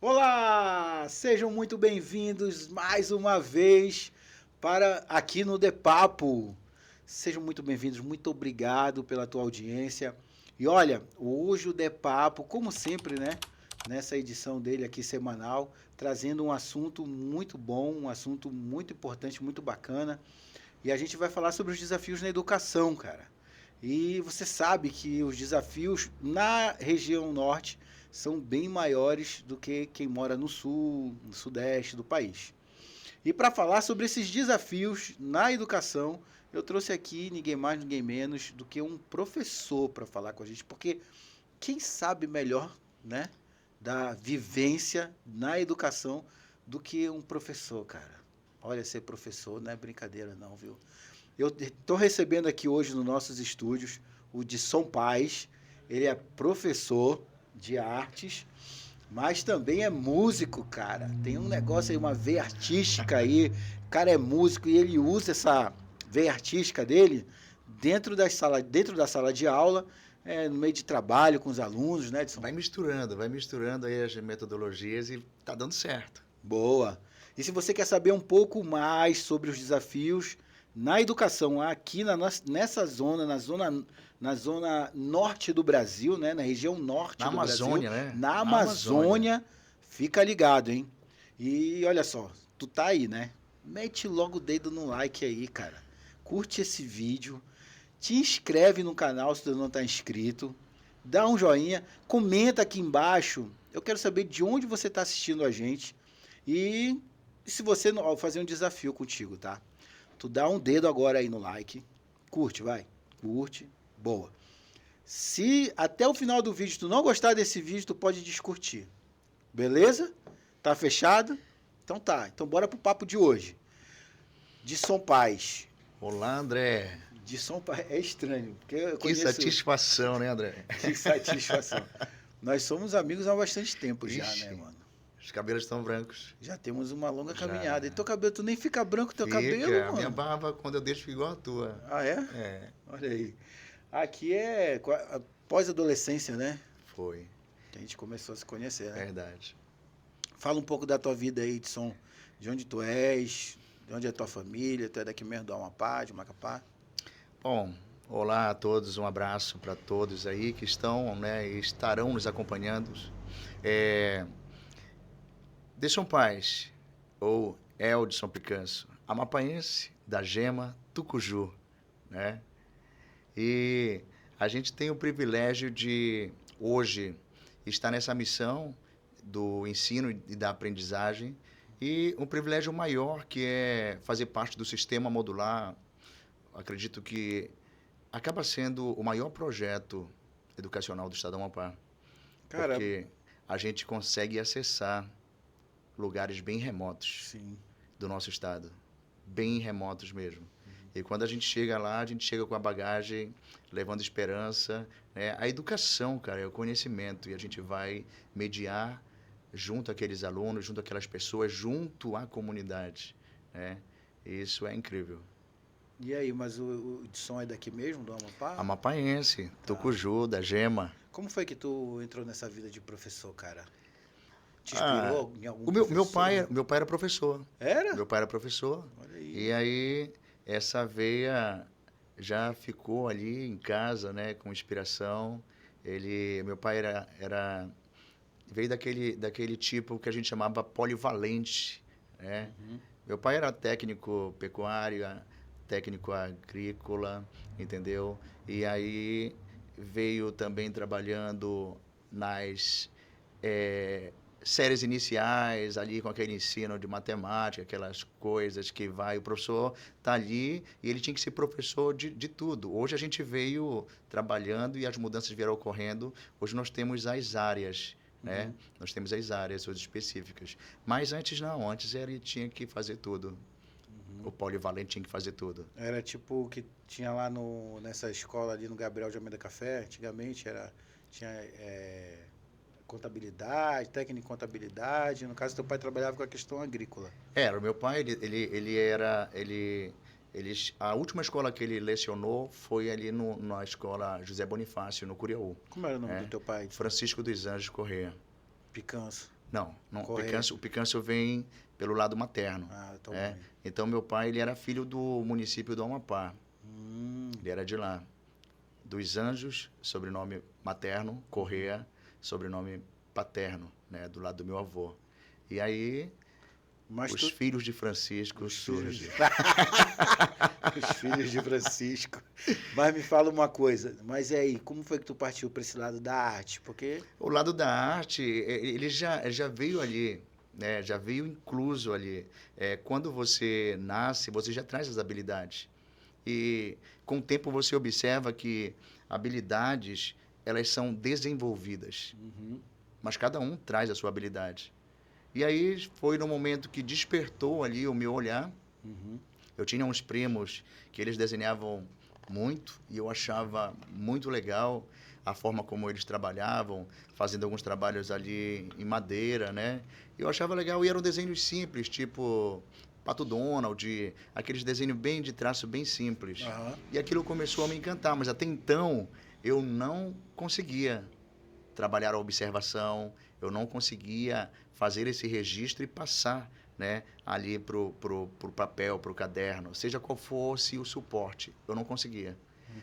Olá! Sejam muito bem-vindos mais uma vez para aqui no The Papo. Sejam muito bem-vindos, muito obrigado pela tua audiência. E olha, hoje o The Papo, como sempre, né? Nessa edição dele aqui semanal, trazendo um assunto muito bom, um assunto muito importante, muito bacana. E a gente vai falar sobre os desafios na educação, cara. E você sabe que os desafios na região norte são bem maiores do que quem mora no sul, no sudeste do país. E para falar sobre esses desafios na educação, eu trouxe aqui ninguém mais, ninguém menos do que um professor para falar com a gente, porque quem sabe melhor, né, da vivência na educação do que um professor, cara. Olha, ser professor não é brincadeira não, viu? Eu estou recebendo aqui hoje nos nossos estúdios o Disson Paz. Ele é professor de artes, mas também é músico, cara. Tem um negócio aí, uma veia artística aí. O cara é músico e ele usa essa veia artística dele dentro da sala de aula, no meio de trabalho com os alunos, né, Disson? Vai misturando aí as metodologias e tá dando certo. Boa. E se você quer saber um pouco mais sobre os desafios na educação aqui nessa zona, na zona norte do Brasil, né, na região norte Na do Brasil, Amazônia, né? na Na Amazônia. Amazônia, fica ligado, hein? E olha só, tu tá aí, né? Mete logo o dedo no like aí, cara. Curte esse vídeo, te inscreve no canal se tu não tá inscrito, dá um joinha, comenta aqui embaixo. Eu quero saber de onde você está assistindo a gente. E se você não, ó, fazer um desafio contigo, tá? Tu dá um dedo agora aí no like. Curte, vai. Curte. Boa. Se até o final do vídeo tu não gostar desse vídeo, tu pode descurtir. Beleza? Tá fechado? Então tá. Então bora pro papo de hoje. De Som Paz. Olá, André. De Som Paz. É estranho, porque eu Que conheço... satisfação, né, André? Que satisfação. Nós somos amigos há bastante tempo já, Ixi, né, mano? os cabelos estão brancos. Já temos uma longa Já. caminhada. E teu cabelo, tu nem fica branco teu cabelo, Fica. A mano. minha barba, quando eu deixo, fica igual a tua. Ah, é? É, Olha aí. Aqui é pós-adolescência, né? foi. Que a gente começou a se conhecer, né? Verdade. Fala um pouco da tua vida aí, Edson. De onde tu és, de onde é tua família, tu é daqui mesmo do Amapá, de Macapá? Bom, olá a todos, um abraço para todos aí que estão, né, e estarão nos acompanhando. É, Deixam Paz, ou Eldson Picanço, amapaense da Gema Tucuju, né? E a gente tem o privilégio de, hoje, estar nessa missão do ensino e da aprendizagem e um privilégio maior que é fazer parte do sistema modular. Acredito que acaba sendo o maior projeto educacional do Estado do Amapá, Cara, porque a gente consegue acessar lugares bem remotos sim. do nosso estado, bem remotos mesmo. E quando a gente chega lá, a gente chega com a bagagem, levando esperança, né? A educação, cara, é o conhecimento, e a gente vai mediar junto àqueles alunos, junto àquelas pessoas, junto à comunidade, né? E isso é incrível. E aí, mas o Edson é daqui mesmo, do Amapá? Amapaense, Tucuju, da Gema. Como foi que tu entrou nessa vida de professor, cara? Te Ah, inspirou em algum o meu professor? pai era professor. Era? Meu pai era professor. Olha aí. E aí, essa veia já ficou ali em casa, né, com inspiração. Meu pai veio daquele tipo que a gente chamava polivalente, né? Uhum. Meu pai era técnico pecuário, técnico agrícola, entendeu? E aí veio também trabalhando nas séries iniciais, ali com aquele ensino de matemática, aquelas coisas que vai, o professor está ali e ele tinha que ser professor de tudo. Hoje a gente veio trabalhando e as mudanças vieram ocorrendo. Hoje nós temos as áreas, né? Nós temos as áreas hoje específicas. Mas antes não, antes ele tinha que fazer tudo. O polivalente tinha que fazer tudo. Era tipo o que tinha lá nessa escola ali no Gabriel de Almeida Café, antigamente tinha contabilidade, técnica em contabilidade. No caso, teu pai trabalhava com a questão agrícola. O meu pai, a última escola que ele lecionou foi ali na escola José Bonifácio, no Curiaú. Como era o nome do teu pai? Francisco dos Anjos Corrêa. Picanço. Não. Correia. O Picâncio vem pelo lado materno. Então né? Então, meu pai ele era filho do município do Amapá. Ele era de lá. Dos Anjos, sobrenome materno, Correia, sobrenome paterno, né? Do lado do meu avô. E aí, os filhos de Francisco surgem. Os filhos de Francisco. Mas me fala uma coisa, mas e aí, como foi que tu partiu para esse lado da arte? Porque o lado da arte, ele já veio ali, né? Já veio incluso ali. Quando você nasce, você já traz as habilidades. E com o tempo você observa que habilidades, elas são desenvolvidas. Mas cada um traz a sua habilidade. E aí foi no momento que despertou ali o meu olhar. Eu tinha uns primos que eles desenhavam muito e eu achava muito legal a forma como eles trabalhavam, fazendo alguns trabalhos ali em madeira, né? Eu achava legal e eram desenhos simples, tipo Pato Donald, aqueles desenhos bem de traço bem simples. E aquilo começou a me encantar, mas até então eu não conseguia trabalhar a observação, eu não conseguia fazer esse registro e passar, né, ali pro papel, pro caderno, seja qual fosse o suporte, eu não conseguia.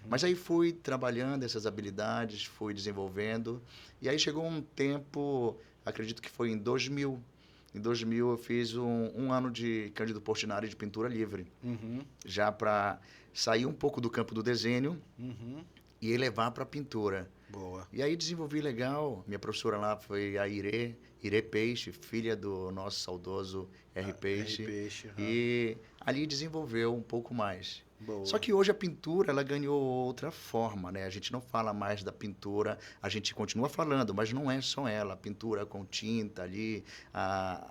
Mas aí fui trabalhando essas habilidades, fui desenvolvendo, e aí chegou um tempo, acredito que foi em 2000. Em 2000 eu fiz um ano de Cândido Portinari de pintura livre, já para sair um pouco do campo do desenho e elevar para a pintura. Boa. E aí desenvolvi legal. Minha professora lá foi a Irê Peixe, filha do nosso saudoso R. Peixe. E ali desenvolveu um pouco mais. Boa. Só que hoje a pintura ela ganhou outra forma, né? A gente não fala mais da pintura, a gente continua falando, mas não é só ela. A pintura com tinta ali,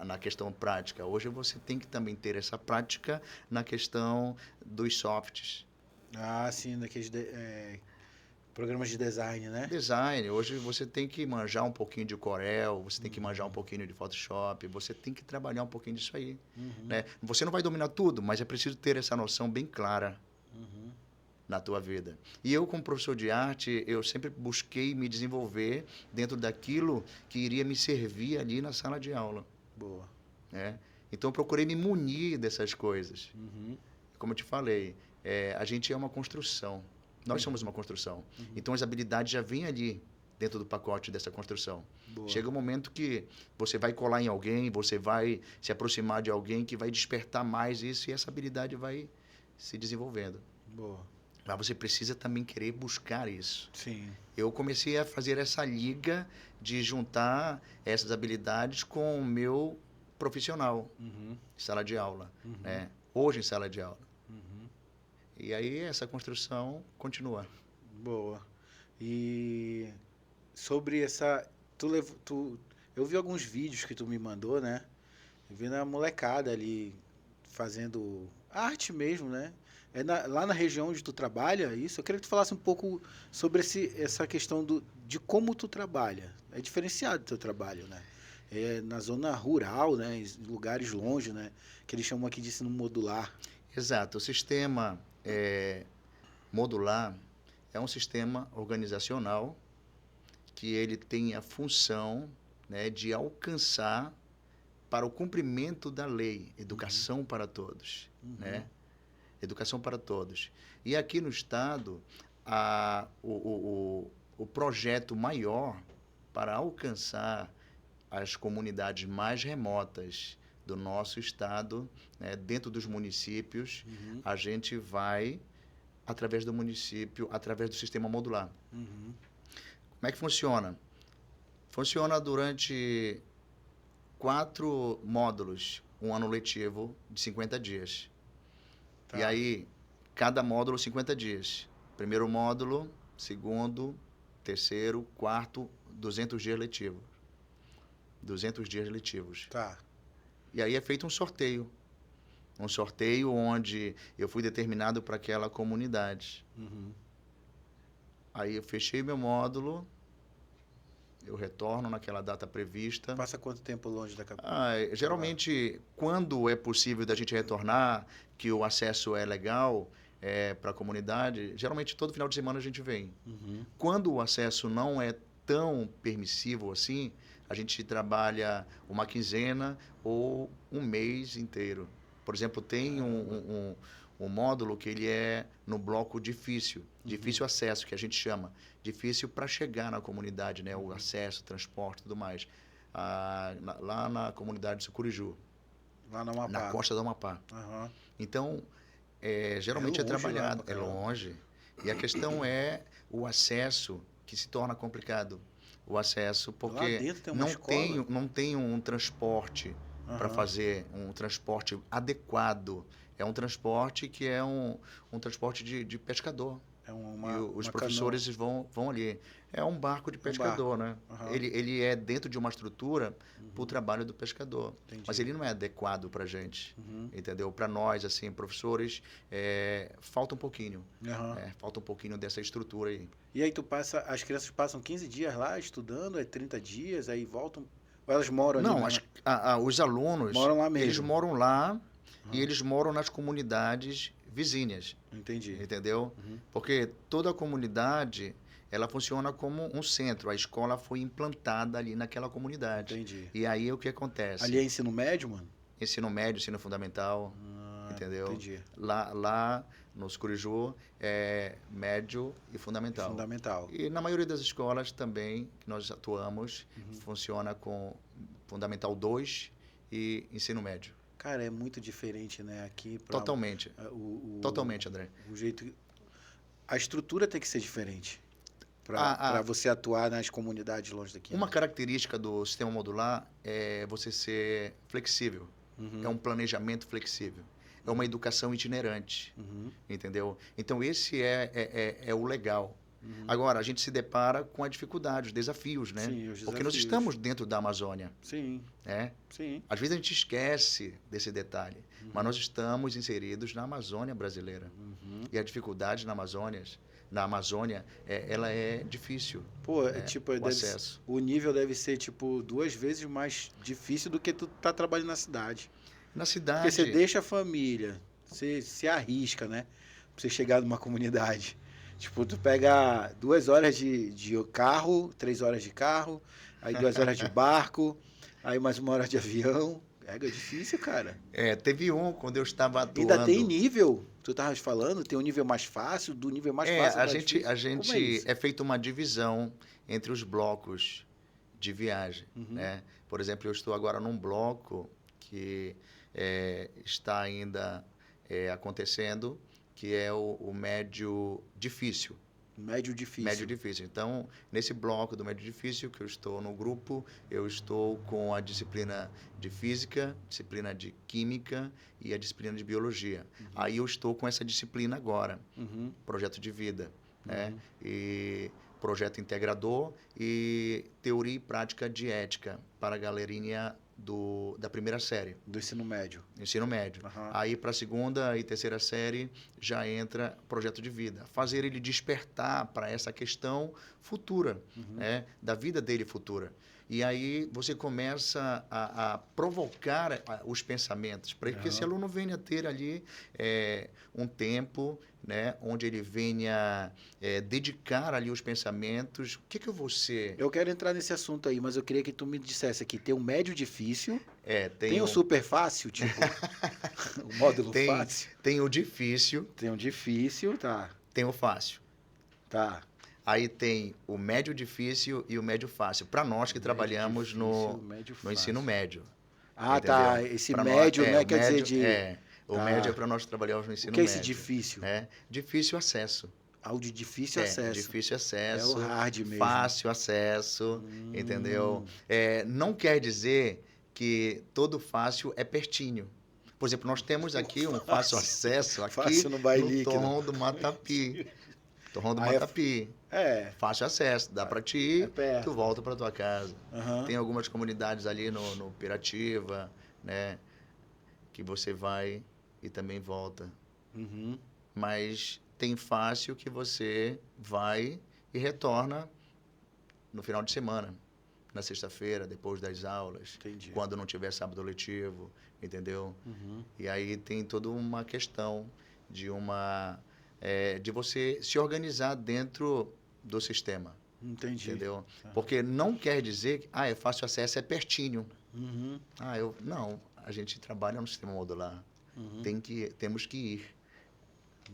na questão prática. Hoje você tem que também ter essa prática na questão dos softs. Sim, daqueles programas de design, né? Design. Hoje você tem que manjar um pouquinho de Corel, você tem que manjar um pouquinho de Photoshop, você tem que trabalhar um pouquinho disso aí. Né? Você não vai dominar tudo, mas é preciso ter essa noção bem clara na tua vida. E eu, como professor de arte, eu sempre busquei me desenvolver dentro daquilo que iria me servir ali na sala de aula. Boa. Né? Então, eu procurei me munir dessas coisas. Como eu te falei, a gente é uma construção. Nós somos uma construção. Então, as habilidades já vêm ali dentro do pacote dessa construção. Boa. Chega um momento que você vai colar em alguém, você vai se aproximar de alguém que vai despertar mais isso e essa habilidade vai se desenvolvendo. Boa. Mas você precisa também querer buscar isso. Sim. Eu comecei a fazer essa liga de juntar essas habilidades com o meu profissional, sala de aula. Né? Hoje em sala de aula. E aí essa construção continua. Boa. E sobre essa... eu vi alguns vídeos que tu me mandou, né? Eu vi na molecada ali fazendo arte mesmo, né? Lá na região onde tu trabalha, isso. Eu queria que tu falasse um pouco sobre essa questão de como tu trabalha. É diferenciado o teu trabalho, né? Na zona rural, né? Em lugares longe, né? Que eles chamam aqui de ensino modular. Exato. O sistema modular é um sistema organizacional que ele tem a função, né, de alcançar para o cumprimento da lei, educação para todos, né? Educação para todos. E aqui no estado, o projeto maior para alcançar as comunidades mais remotas do nosso estado, né, dentro dos municípios, a gente vai através do município, através do sistema modular. Como é que funciona? Funciona durante 4 módulos, um ano letivo de 50 dias. Tá. E aí, cada módulo 50 dias. Primeiro módulo, segundo, terceiro, quarto, 200 dias letivos. 200 dias letivos. Tá. E aí é feito um sorteio. Um sorteio onde eu fui determinado para aquela comunidade. Aí eu fechei meu módulo, eu retorno naquela data prevista. Passa quanto tempo longe da capital? Geralmente, quando é possível da gente retornar, que o acesso é legal para a comunidade, geralmente todo final de semana a gente vem. Quando o acesso não é tão permissivo assim, a gente trabalha uma quinzena ou um mês inteiro. Por exemplo, tem um módulo que ele é no bloco difícil, difícil acesso, que a gente chama. Difícil para chegar na comunidade, né? O acesso, transporte e tudo mais. Lá na comunidade de Sucuriju, Lá no Amapá. na costa do Amapá. Aham. Então, geralmente é longe lá trabalhado, pra é caramba. longe. E a questão é o acesso que se torna complicado. O acesso, Lá porque dentro tem uma escola. não tem um transporte para Aham. fazer, um transporte adequado. É um transporte que é um transporte de pescador. É E os uma professores vão ali. É um barco de pescador, né? Aham. Ele é dentro de uma estrutura para o trabalho do pescador. Entendi. Mas ele não é adequado para a gente, Uhum. entendeu? Para nós, assim, professores, falta um pouquinho. Aham. Falta um pouquinho dessa estrutura aí. E aí as crianças passam 15 dias lá estudando, 30 dias, aí voltam, ou elas moram ali Não, mesmo? os alunos, Moram lá mesmo. eles moram lá Uhum. e eles moram nas comunidades vizinhas, Entendi. entendeu? Uhum. Porque toda a comunidade, ela funciona como um centro. A escola foi implantada ali naquela comunidade. Entendi. E aí o que acontece? Ali é ensino médio, mano? Ensino médio, ensino fundamental, entendeu? Entendi. Lá no Sucuriju é médio e fundamental. Fundamental. E na maioria das escolas também que nós atuamos, funciona com Fundamental 2 e ensino médio. Cara, é muito diferente, né? Aqui pra, Totalmente. Totalmente, André. O jeito. A estrutura tem que ser diferente A- para você atuar nas comunidades longe daqui. Uma né? característica do sistema modular é você ser flexível. Uhum. É um planejamento flexível. É uma educação itinerante, Uhum. entendeu? Então, esse é o legal. Uhum. Agora, a gente se depara com a dificuldade, os desafios, né? Sim, os Porque nós desafios. estamos dentro da Amazônia, Sim, né? sim. Às vezes a gente esquece desse detalhe, mas nós estamos inseridos na Amazônia brasileira. Uhum. E a dificuldade na Amazônia, ela é difícil, Pô, o acesso. o nível deve ser, tipo, 2 vezes mais difícil do que tu tá trabalhando na cidade. Na Porque você cidade, deixa a família, você se arrisca, né? Pra você chegar numa comunidade. Tipo, tu pega 2 horas de carro, 3 horas de carro, aí 2 horas de barco, aí mais 1 hora de avião. É difícil, cara. teve quando eu estava Ainda tem atuando. nível, tu tava falando, tem um nível mais fácil, do nível mais fácil A mais gente, difícil. a Como gente é isso? é feita uma divisão entre os blocos de viagem, né? Por exemplo, eu estou agora num bloco que está ainda acontecendo, que é o médio difícil. Médio difícil. Médio difícil. Então, nesse bloco do médio difícil, que eu estou no grupo, eu estou com a disciplina de física, disciplina de química e a disciplina de biologia. Aí eu estou com essa disciplina agora, Uhum. projeto de vida, né? E projeto integrador e teoria e prática de ética para a galerinha da primeira série, Do ensino médio. ensino médio. Aham. Aí para a segunda e terceira série já entra projeto de vida. Fazer ele despertar para essa questão futura, né? Da vida dele futura. E aí você começa a provocar os pensamentos, para que esse aluno venha ter ali um tempo, né, onde ele venha dedicar ali os pensamentos. O que eu vou ser? Eu quero entrar nesse assunto aí, mas eu queria que tu me dissesse aqui, tem um médio difícil, Tem tem o super fácil, tipo, o módulo fácil. tem o difícil, Tem um difícil, tá, tem o fácil. tá. Aí tem o médio difícil e o médio fácil. Para nós que trabalhamos Difícil, médio no ensino fácil. médio. Ah, entendeu? tá, esse Pra médio, nós, né, o quer dizer médio de... o Tá. médio é para nós trabalharmos no O ensino que é médio. esse difícil? Difícil acesso. Ao de difícil acesso. Difícil acesso. É o hard mesmo. Fácil acesso, entendeu? Não quer dizer que todo fácil é pertinho. Por exemplo, nós temos aqui um fácil acesso aqui Fácil no Bailique, né? Torrão do Matapi. Torrão do Aí Matapi. Fácil acesso, dá para te ir, perto. tu volta para tua casa. Aham. Tem algumas comunidades ali no Pirativa, né, que você vai e também volta. Uhum. Mas tem fácil que você vai e retorna no final de semana, na sexta-feira, depois das aulas, Entendi. quando não tiver sábado letivo, entendeu? Uhum. E aí tem toda uma questão de de você se organizar dentro do sistema. Entendi. Entendeu? Porque não quer dizer que é fácil acesso, é pertinho. Uhum. Não, a gente trabalha no sistema modular. Uhum. Temos que ir.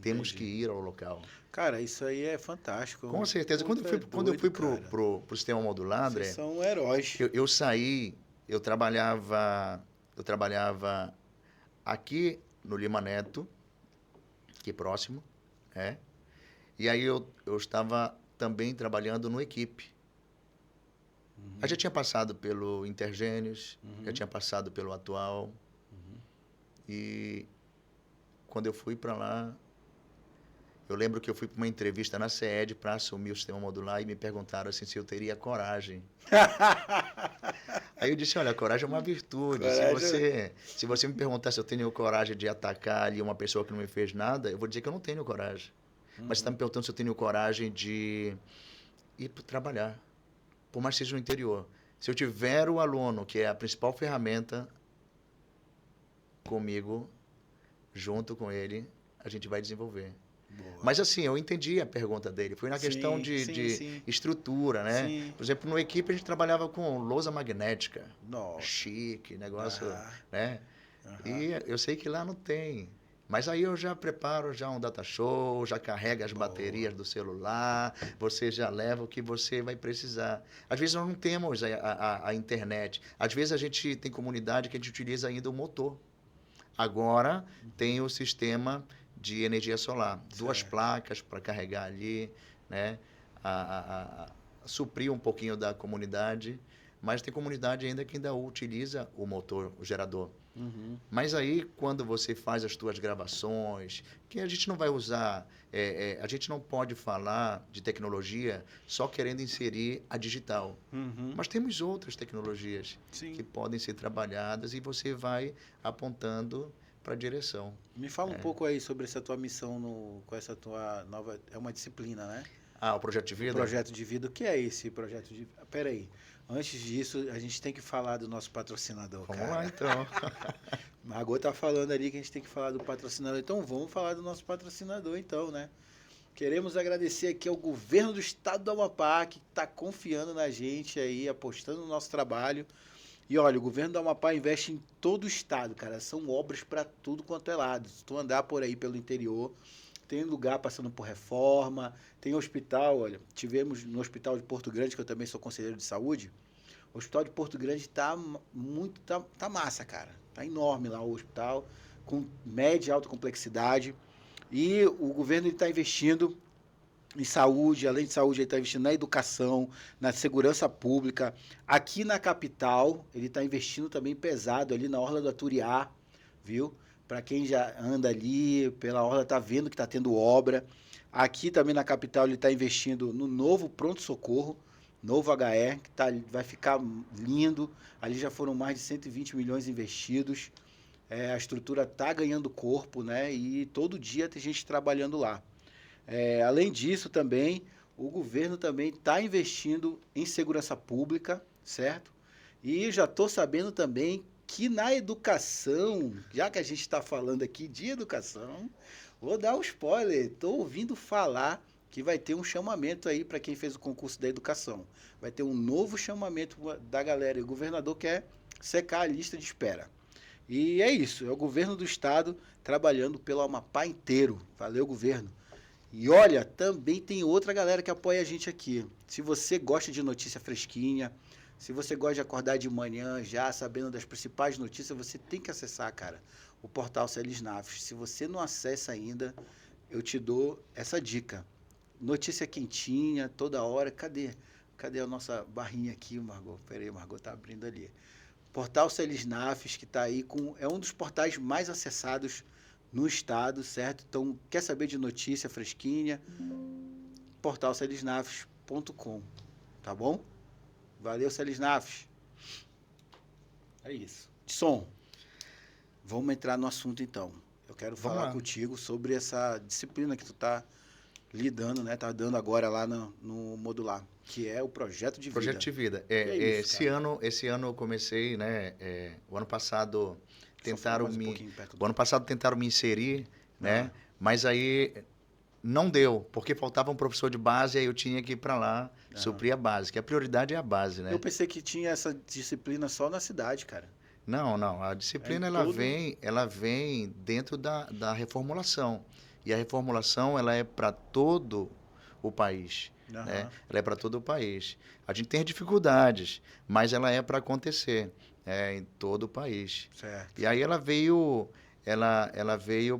Temos que ir ao local. Cara, isso aí é fantástico. Com certeza. Quando eu fui pro sistema modular, André, vocês são heróis. eu saí, eu trabalhava aqui no Lima Neto, aqui próximo, né? E aí eu estava também trabalhando no Equipe. Uhum. Eu já tinha passado pelo Intergênios, Uhum. já tinha passado pelo Atual. Uhum. E quando eu fui para lá, eu lembro que eu fui para uma entrevista na CED para assumir o sistema modular e me perguntaram assim, se eu teria coragem. Aí eu disse, olha, coragem é uma virtude. Se você me perguntar se eu tenho coragem de atacar ali uma pessoa que não me fez nada, eu vou dizer que eu não tenho coragem. Mas você está me perguntando se eu tenho coragem de ir para trabalhar, por mais que seja no interior. Se eu tiver o aluno, que é a principal ferramenta, comigo, junto com ele, a gente vai desenvolver. Boa. Mas assim, eu entendi a pergunta dele. Foi na questão de estrutura, né? Sim. Por exemplo, no Equipe a gente trabalhava com lousa magnética. Nossa. Chique, negócio, né? E eu sei que lá não tem. Mas aí eu já preparo já um data show, já carrega as baterias do celular, você já leva o que você vai precisar. Às vezes nós não temos a internet. Às vezes a gente tem comunidade que a gente utiliza ainda o motor. Agora tem o sistema de energia solar. Certo. 2 placas para carregar ali, né? Suprir um pouquinho da comunidade. Mas tem comunidade ainda que ainda utiliza o motor, o gerador. Uhum. Mas aí, quando você faz as tuas gravações, que a gente não vai usar, a gente não pode falar de tecnologia só querendo inserir a digital. Uhum. Mas temos outras tecnologias que podem ser trabalhadas e você vai apontando para a direção. Me fala um pouco aí sobre essa tua missão com essa tua nova... É uma disciplina, né? O Projeto de Vida? O Projeto de Vida. O que é esse Projeto de Vida? Pera aí. Antes disso, a gente tem que falar do nosso patrocinador, Vamos lá, então. Margot tá falando ali que a gente tem que falar do patrocinador. Então, vamos falar do nosso patrocinador, então, né? Queremos agradecer aqui ao governo do estado do Amapá, que está confiando na gente aí, apostando no nosso trabalho. E olha, o governo do Amapá investe em todo o estado, cara. São obras para tudo quanto é lado. Se tu andar por aí pelo interior, tem lugar passando por reforma, tem hospital, olha, tivemos no Hospital de Porto Grande, que eu também sou conselheiro de saúde, o Hospital de Porto Grande tá massa, cara. Tá enorme lá o hospital, com média e alta complexidade. E o governo está investindo em saúde, além de saúde, ele está investindo na educação, na segurança pública. Aqui na capital, ele está investindo também pesado ali na Orla do Aturiá, viu? Para quem já anda ali pela orla, tá vendo que está tendo obra. Aqui também na capital ele está investindo no novo pronto-socorro, novo HE, que vai ficar lindo. Ali já foram mais de 120 milhões investidos. A estrutura está ganhando corpo, né? E todo dia tem gente trabalhando lá. Além disso também, o governo também está investindo em segurança pública, certo? E já estou sabendo também que na educação, já que a gente está falando aqui de educação, vou dar um spoiler, estou ouvindo falar que vai ter um chamamento aí para quem fez o concurso da educação. Vai ter um novo chamamento da galera e o governador quer secar a lista de espera. E é isso, é o governo do estado trabalhando pelo Amapá inteiro. Valeu, governo. E olha, também tem outra galera que apoia a gente aqui. Se você gosta de notícia fresquinha, se você gosta de acordar de manhã já sabendo das principais notícias, você tem que acessar, cara, o portal Celisnafs. Se você não acessa ainda, eu te dou essa dica. Notícia quentinha, toda hora. Cadê a nossa barrinha aqui, Margot? Pera aí, Margot tá abrindo ali. Portal Celisnafs, que está aí é um dos portais mais acessados no estado, certo? Então, quer saber de notícia fresquinha? portalcelisnafs.com, tá bom? Valeu, Celisnafs. É isso. Som, vamos entrar no assunto então. Eu quero falar contigo sobre essa disciplina que tu tá lidando, né? Tá dando agora lá no modular, que é o Projeto de Vida. Projeto de Vida. Esse ano eu comecei, né? O ano passado tentaram me inserir, né? Mas aí não deu, porque faltava um professor de base, aí eu tinha que ir para lá suprir a base, que a prioridade é a base, né? Eu pensei que tinha essa disciplina só na cidade, cara. Não, não, a É em disciplina todo. ela vem dentro da reformulação. E a reformulação ela é para todo o país, né? Aham, Ela é para todo o país. A gente tem dificuldades, mas ela é para acontecer, em todo o país. certo. E aí ela veio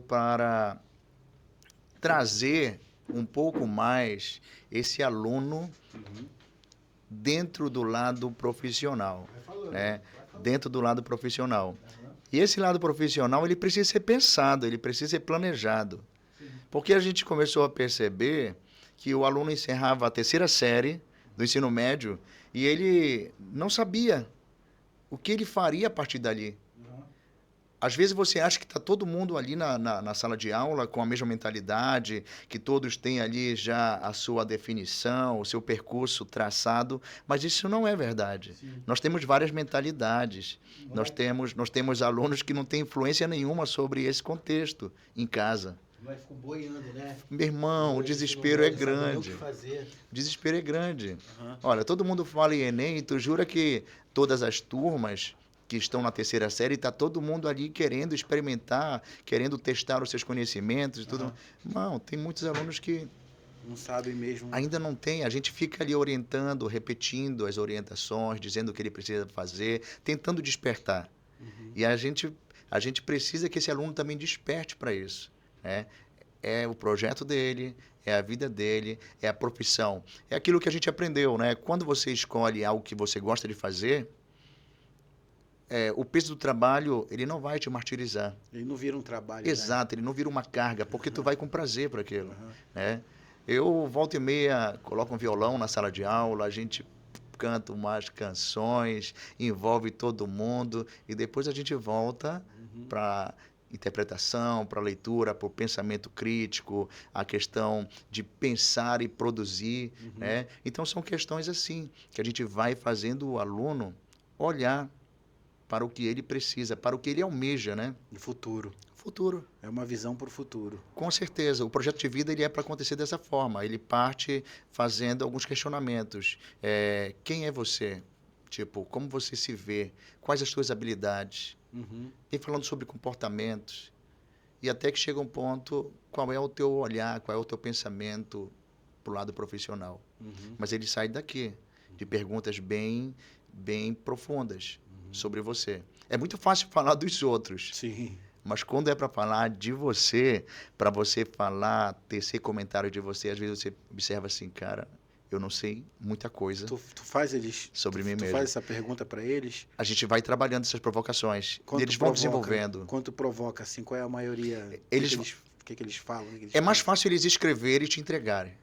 para trazer um pouco mais esse aluno dentro do lado profissional, né? Dentro do lado profissional. E esse lado profissional, ele precisa ser pensado, ele precisa ser planejado. Porque a gente começou a perceber que o aluno encerrava a terceira série do ensino médio e ele não sabia o que ele faria a partir dali. Às vezes você acha que está todo mundo ali na sala de aula com a mesma mentalidade, que todos têm ali já a sua definição, o seu percurso traçado, mas isso não é verdade. Sim. Nós temos várias mentalidades, nós temos alunos que não têm influência nenhuma sobre esse contexto em casa. Mas ficou boiando, né? Meu irmão, o desespero é grande. O desespero é grande. Aham. Olha, todo mundo fala em Enem, e tu jura que todas as turmas que estão na terceira série, está todo mundo ali querendo experimentar, querendo testar os seus conhecimentos e tudo. Aham. Não, tem muitos alunos que Não sabem mesmo. ainda não tem. A gente fica ali orientando, repetindo as orientações, dizendo o que ele precisa fazer, tentando despertar. E a gente precisa que esse aluno também desperte para isso, né? É o projeto dele, é a vida dele, é a profissão. É aquilo que a gente aprendeu, né? Quando você escolhe algo que você gosta de fazer, o peso do trabalho, ele não vai te martirizar. Ele não vira um trabalho, né? Exato, ele não vira uma carga, porque tu vai com prazer para aquilo, Aham. né? Eu, volta e meia, coloco um violão na sala de aula, a gente canta umas canções, envolve todo mundo, e depois a gente volta para interpretação, para leitura, para o pensamento crítico, a questão de pensar e produzir, né? Então, são questões assim, que a gente vai fazendo o aluno olhar para o que ele precisa, para o que ele almeja, né? No futuro. Futuro. É uma visão para o futuro. Com certeza. O projeto de vida ele é para acontecer dessa forma. Ele parte fazendo alguns questionamentos. Quem é você? Tipo, como você se vê? Quais as suas habilidades? Uhum. E falando sobre comportamentos. E até que chega um ponto, qual é o teu olhar, qual é o teu pensamento para o lado profissional. Uhum. Mas ele sai daqui, de perguntas bem profundas sobre você. É muito fácil falar dos outros, Sim. mas quando é para falar de você, para você falar, tecer comentário de você, às vezes você observa assim, cara, eu não sei muita coisa Tu faz eles. sobre mim Tu mesmo. faz essa pergunta para eles. A gente vai trabalhando essas provocações, Quando e eles tu vão provoca, desenvolvendo. Quando tu provoca, assim, qual é a maioria? Eles- O que que eles falam? O que que eles É mais fazem? fácil eles escreverem e te entregarem.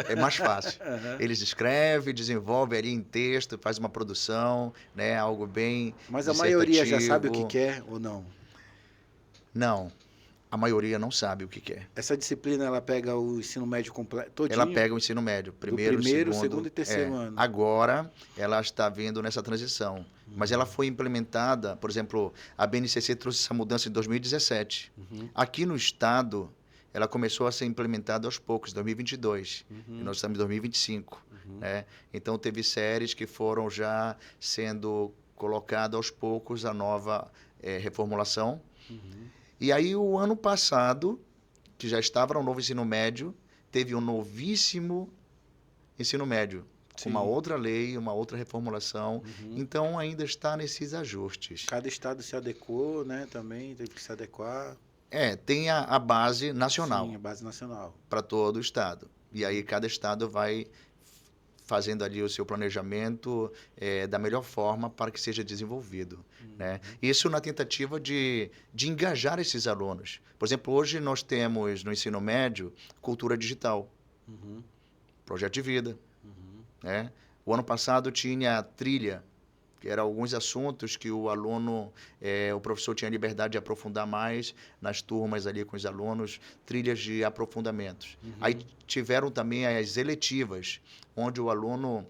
É mais fácil. Eles escrevem, desenvolvem ali em texto, faz uma produção, né, algo bem Mas a maioria já sabe o que dissertativo. quer ou não? Não, a maioria não sabe o que quer. Essa disciplina, ela pega o ensino médio completo, todinho? Ela pega o ensino médio, primeiro, segundo e terceiro ano. Agora, ela está vindo nessa transição. Mas ela foi implementada, por exemplo, a BNCC trouxe essa mudança em 2017. Aqui no estado, ela começou a ser implementada aos poucos, em 2022. E nós estamos em 2025. Né? Então, teve séries que foram já sendo colocadas aos poucos a nova reformulação. E aí, o ano passado, que já estava no novo ensino médio, teve um novíssimo ensino médio, com uma Sim. outra lei, uma outra reformulação. Então, ainda está nesses ajustes. Cada estado se adequou, né? Também teve que se adequar. Tem a base nacional Sim, a base nacional. para todo o estado. E aí, cada estado vai fazendo ali o seu planejamento da melhor forma para que seja desenvolvido. Né? Isso na tentativa de engajar esses alunos. Por exemplo, hoje nós temos no ensino médio cultura digital, projeto de vida. Né? O ano passado tinha trilha, que eram alguns assuntos que o aluno, o professor tinha liberdade de aprofundar mais nas turmas ali com os alunos, trilhas de aprofundamentos. Aí tiveram também as eletivas, onde o aluno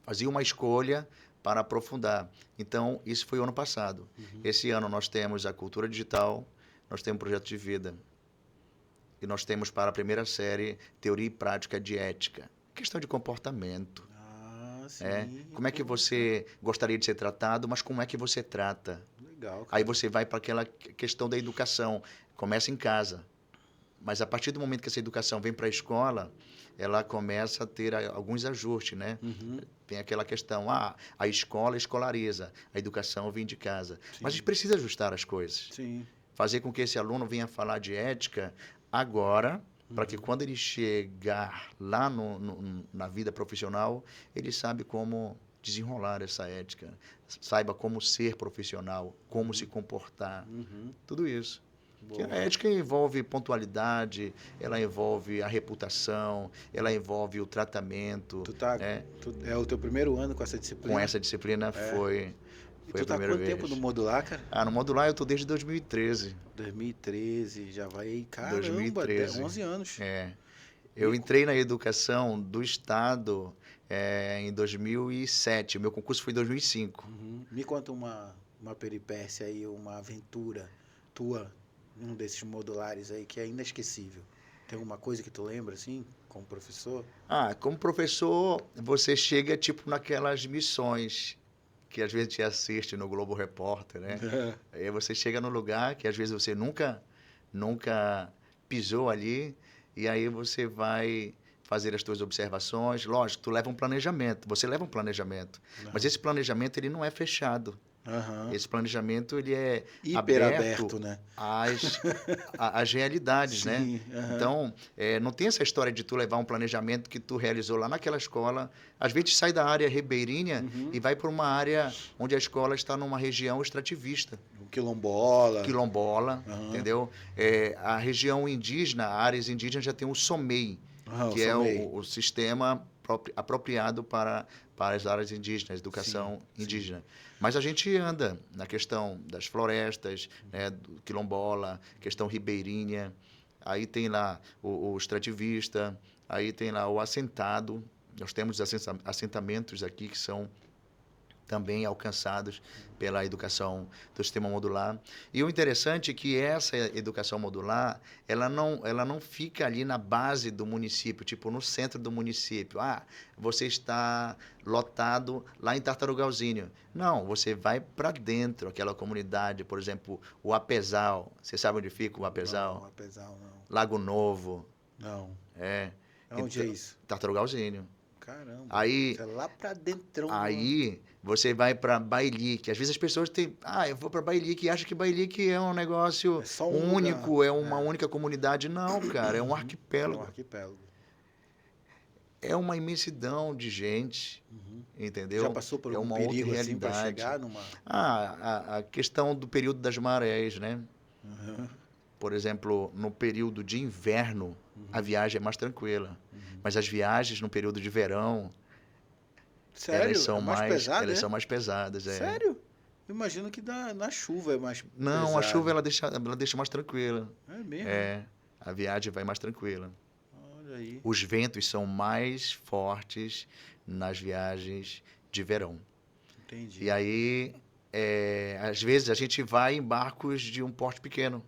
fazia uma escolha para aprofundar. Então, isso foi o ano passado. Esse ano nós temos a cultura digital, nós temos o projeto de vida. e nós temos para a primeira série Teoria e Prática de Ética. Questão de comportamento. Ah, sim. Como é que você gostaria de ser tratado, mas como é que você trata? Legal, cara. Aí você vai para aquela questão da educação. Começa em casa. Mas a partir do momento que essa educação vem para a escola, ela começa a ter alguns ajustes, né? Uhum. Tem aquela questão, a escola escolariza, a educação vem de casa. Sim. Mas a gente precisa ajustar as coisas. Sim. Fazer com que esse aluno venha falar de ética agora, para que quando ele chegar lá na vida profissional, ele sabe como desenrolar essa ética, saiba como ser profissional, como se comportar, Uhum. tudo isso. Porque Boa. a ética envolve pontualidade, ela envolve a reputação, ela envolve o tratamento. Né? É o teu primeiro ano com essa disciplina? Com essa disciplina foi E tu a tá primeira quanto vez. tempo no modular, cara? No modular eu tô desde 2013. 2013, já vai aí, caramba, 2013. 11 anos. Eu entrei na educação do Estado em 2007. O meu concurso foi em 2005. Uhum. Me conta uma peripécia aí, uma aventura tua num desses modulares aí que é inesquecível. Tem alguma coisa que tu lembra, assim, como professor? Como professor, você chega tipo naquelas missões que às vezes te assiste no Globo Repórter, né? Aí você chega num lugar que às vezes você nunca pisou ali, e aí você vai fazer as suas observações. Lógico, você leva um planejamento, mas esse planejamento ele não é fechado. Uhum. Esse planejamento ele é aberto, né? às realidades, Sim, né? uhum. Então, não tem essa história de tu levar um planejamento que tu realizou lá naquela escola. Às vezes sai da área ribeirinha e vai para uma área onde a escola está numa região extrativista. Quilombola, entendeu? A região indígena, áreas indígenas já tem o SOMEI, que é o sistema apropriado para as áreas indígenas, educação indígena. Mas a gente anda na questão das florestas, né, do quilombola, questão ribeirinha, aí tem lá o extrativista, aí tem lá o assentado. Nós temos assentamentos aqui que são também alcançados pela educação do sistema modular. E o interessante é que essa educação modular, ela não fica ali na base do município, tipo no centro do município. Você está lotado lá em Tartarugalzinho. Não, você vai para dentro, aquela comunidade, por exemplo, o Apesal. Você sabe onde fica o Apesal? Não, Apesal não. Lago Novo. Não. Onde é isso? Tartarugalzinho. Caramba. Aí, você é lá pra dentro. Aí você vai para Bailique. Às vezes as pessoas têm, eu vou para Bailique e acham que Bailique é um negócio único, é uma única comunidade. Não, cara, é um arquipélago. É um arquipélago. É uma imensidão de gente, entendeu? Já passou por uma perigo outra assim para realidade. chegar numa... A questão do período das marés, né? Por exemplo, no período de inverno, a viagem é mais tranquila. Mas as viagens no período de verão, sério? elas são pesada, são mais pesadas. Sério? Imagino que na chuva é mais Não, pesado. a chuva ela deixa mais tranquila. É mesmo? A viagem vai mais tranquila. Olha aí. Os ventos são mais fortes nas viagens de verão. Entendi. E aí, às vezes, a gente vai em barcos de um porte pequeno,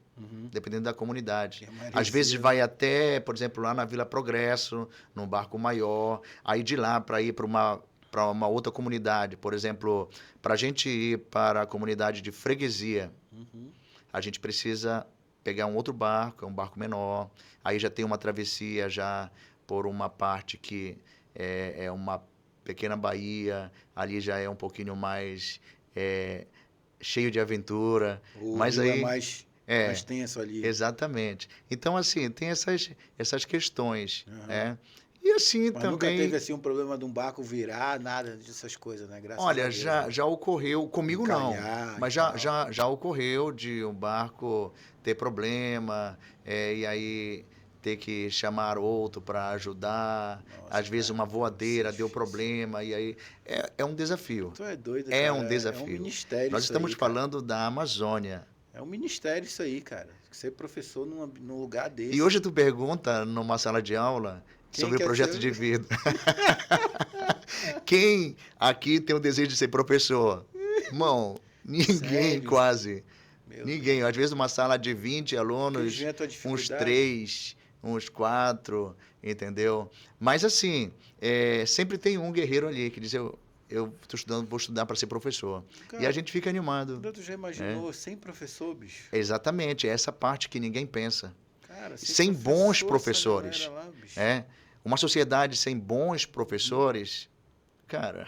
dependendo da comunidade. Às vezes vai até, por exemplo, lá na Vila Progresso, num barco maior, aí de lá para ir para uma outra comunidade. Por exemplo, para a gente ir para a comunidade de Freguesia, a gente precisa pegar um outro barco, é um barco menor, aí já tem uma travessia já por uma parte que é uma pequena baía, ali já é um pouquinho mais cheio de aventura. Mas aí mais tenso ali. Exatamente. Então, assim, tem essas questões, né? E assim mas também... nunca teve assim um problema de um barco virar, nada dessas coisas, né? Graças Olha, a Deus, já ocorreu, comigo não, mas e já ocorreu de um barco ter problema, e aí ter que chamar outro para ajudar. Nossa, às vezes uma voadeira isso é deu difícil. problema, e aí é um desafio. Tu é doido, É cara. um desafio. É um ministério Nós isso estamos aí, falando da Amazônia. É um ministério isso aí, cara. Ser professor num lugar desse. E hoje tu pergunta numa sala de aula sobre o projeto de vida. Quem aqui tem o desejo de ser professor? Irmão, ninguém. Sério? Quase. Meu ninguém. Deus. Às vezes uma sala de 20 alunos, uns 3 uns 4, entendeu? Mas assim, sempre tem um guerreiro ali que diz, eu estou estudando, vou estudar para ser professor. Cara, e a gente fica animado. tu já imaginou sem professor, bicho? Exatamente, é essa parte que ninguém pensa. Cara, Sem bons professor, essa professores. galera lá, bicho. Uma sociedade sem bons professores, cara,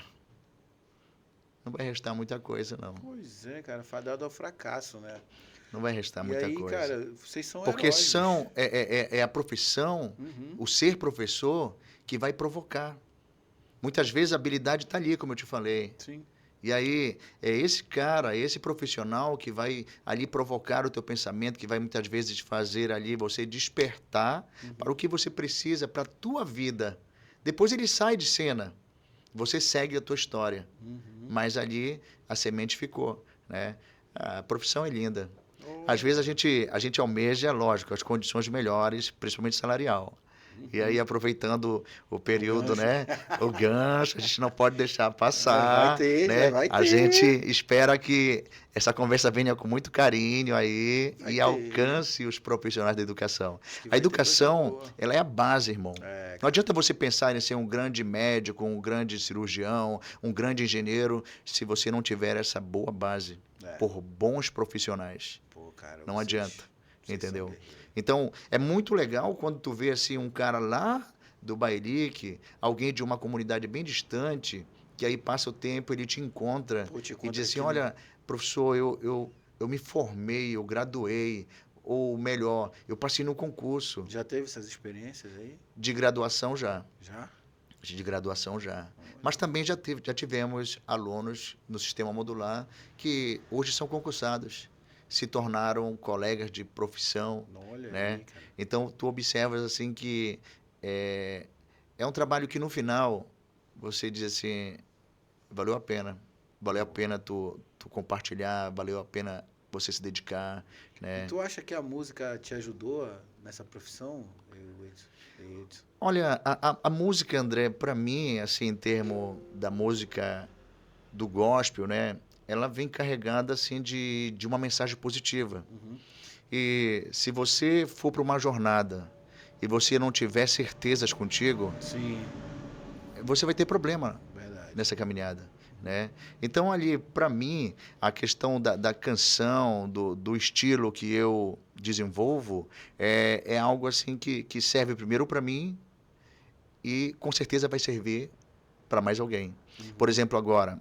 não vai restar muita coisa, não. Pois é, cara, fadado ao fracasso, né? Não vai restar E muita aí, coisa. cara, vocês são Porque heróis, bicho. é a profissão, Uhum. o ser professor, que vai provocar. Muitas vezes a habilidade está ali, como eu te falei. Sim. E aí, é esse cara, esse profissional que vai ali provocar o teu pensamento, que vai muitas vezes fazer ali você despertar para o que você precisa para a tua vida. Depois ele sai de cena, você segue a tua história. Mas ali a semente ficou, né? A profissão é linda. Às vezes a gente almeja, lógico, as condições melhores, principalmente salarial. E aí, aproveitando o período, né? O gancho, a gente não pode deixar passar, né? vai A ter. gente espera que essa conversa venha com muito carinho aí Vai e ter. alcance os profissionais da educação. Que A vai ter coisa educação, boa. ela é a base, irmão. É, Não adianta você pensar em ser um grande médico, um grande cirurgião, um grande engenheiro, se você não tiver essa boa base por bons profissionais. pô, cara, Não vocês adianta, são entendeu? guerreiros. Então, é muito legal quando tu vê assim um cara lá do Bailique, alguém de uma comunidade bem distante, que aí passa o tempo, ele te encontra Pô, te e encontra diz assim, aqui, né? olha, professor, eu me formei, eu graduei, ou melhor, eu passei no concurso Já teve essas experiências aí? de graduação já. Já? De graduação já. Mas também já tivemos alunos no sistema modular que hoje são concursados, se tornaram colegas de profissão, Olha né? aí, cara. Então, tu observas assim que é um trabalho que no final você diz assim, valeu a pena tu compartilhar, valeu a pena você se dedicar, né? E tu acha que a música te ajudou nessa profissão, Edson? Olha, a música, André, para mim, assim, em termos da música do gospel, né? Ela vem carregada, assim, de uma mensagem positiva. E se você for para uma jornada e você não tiver certezas contigo, Sim, você vai ter problema verdade. nessa caminhada, né? Então, ali, para mim, a questão da canção, do estilo que eu desenvolvo, é algo, assim, que serve primeiro para mim e com certeza vai servir para mais alguém. Por exemplo, agora,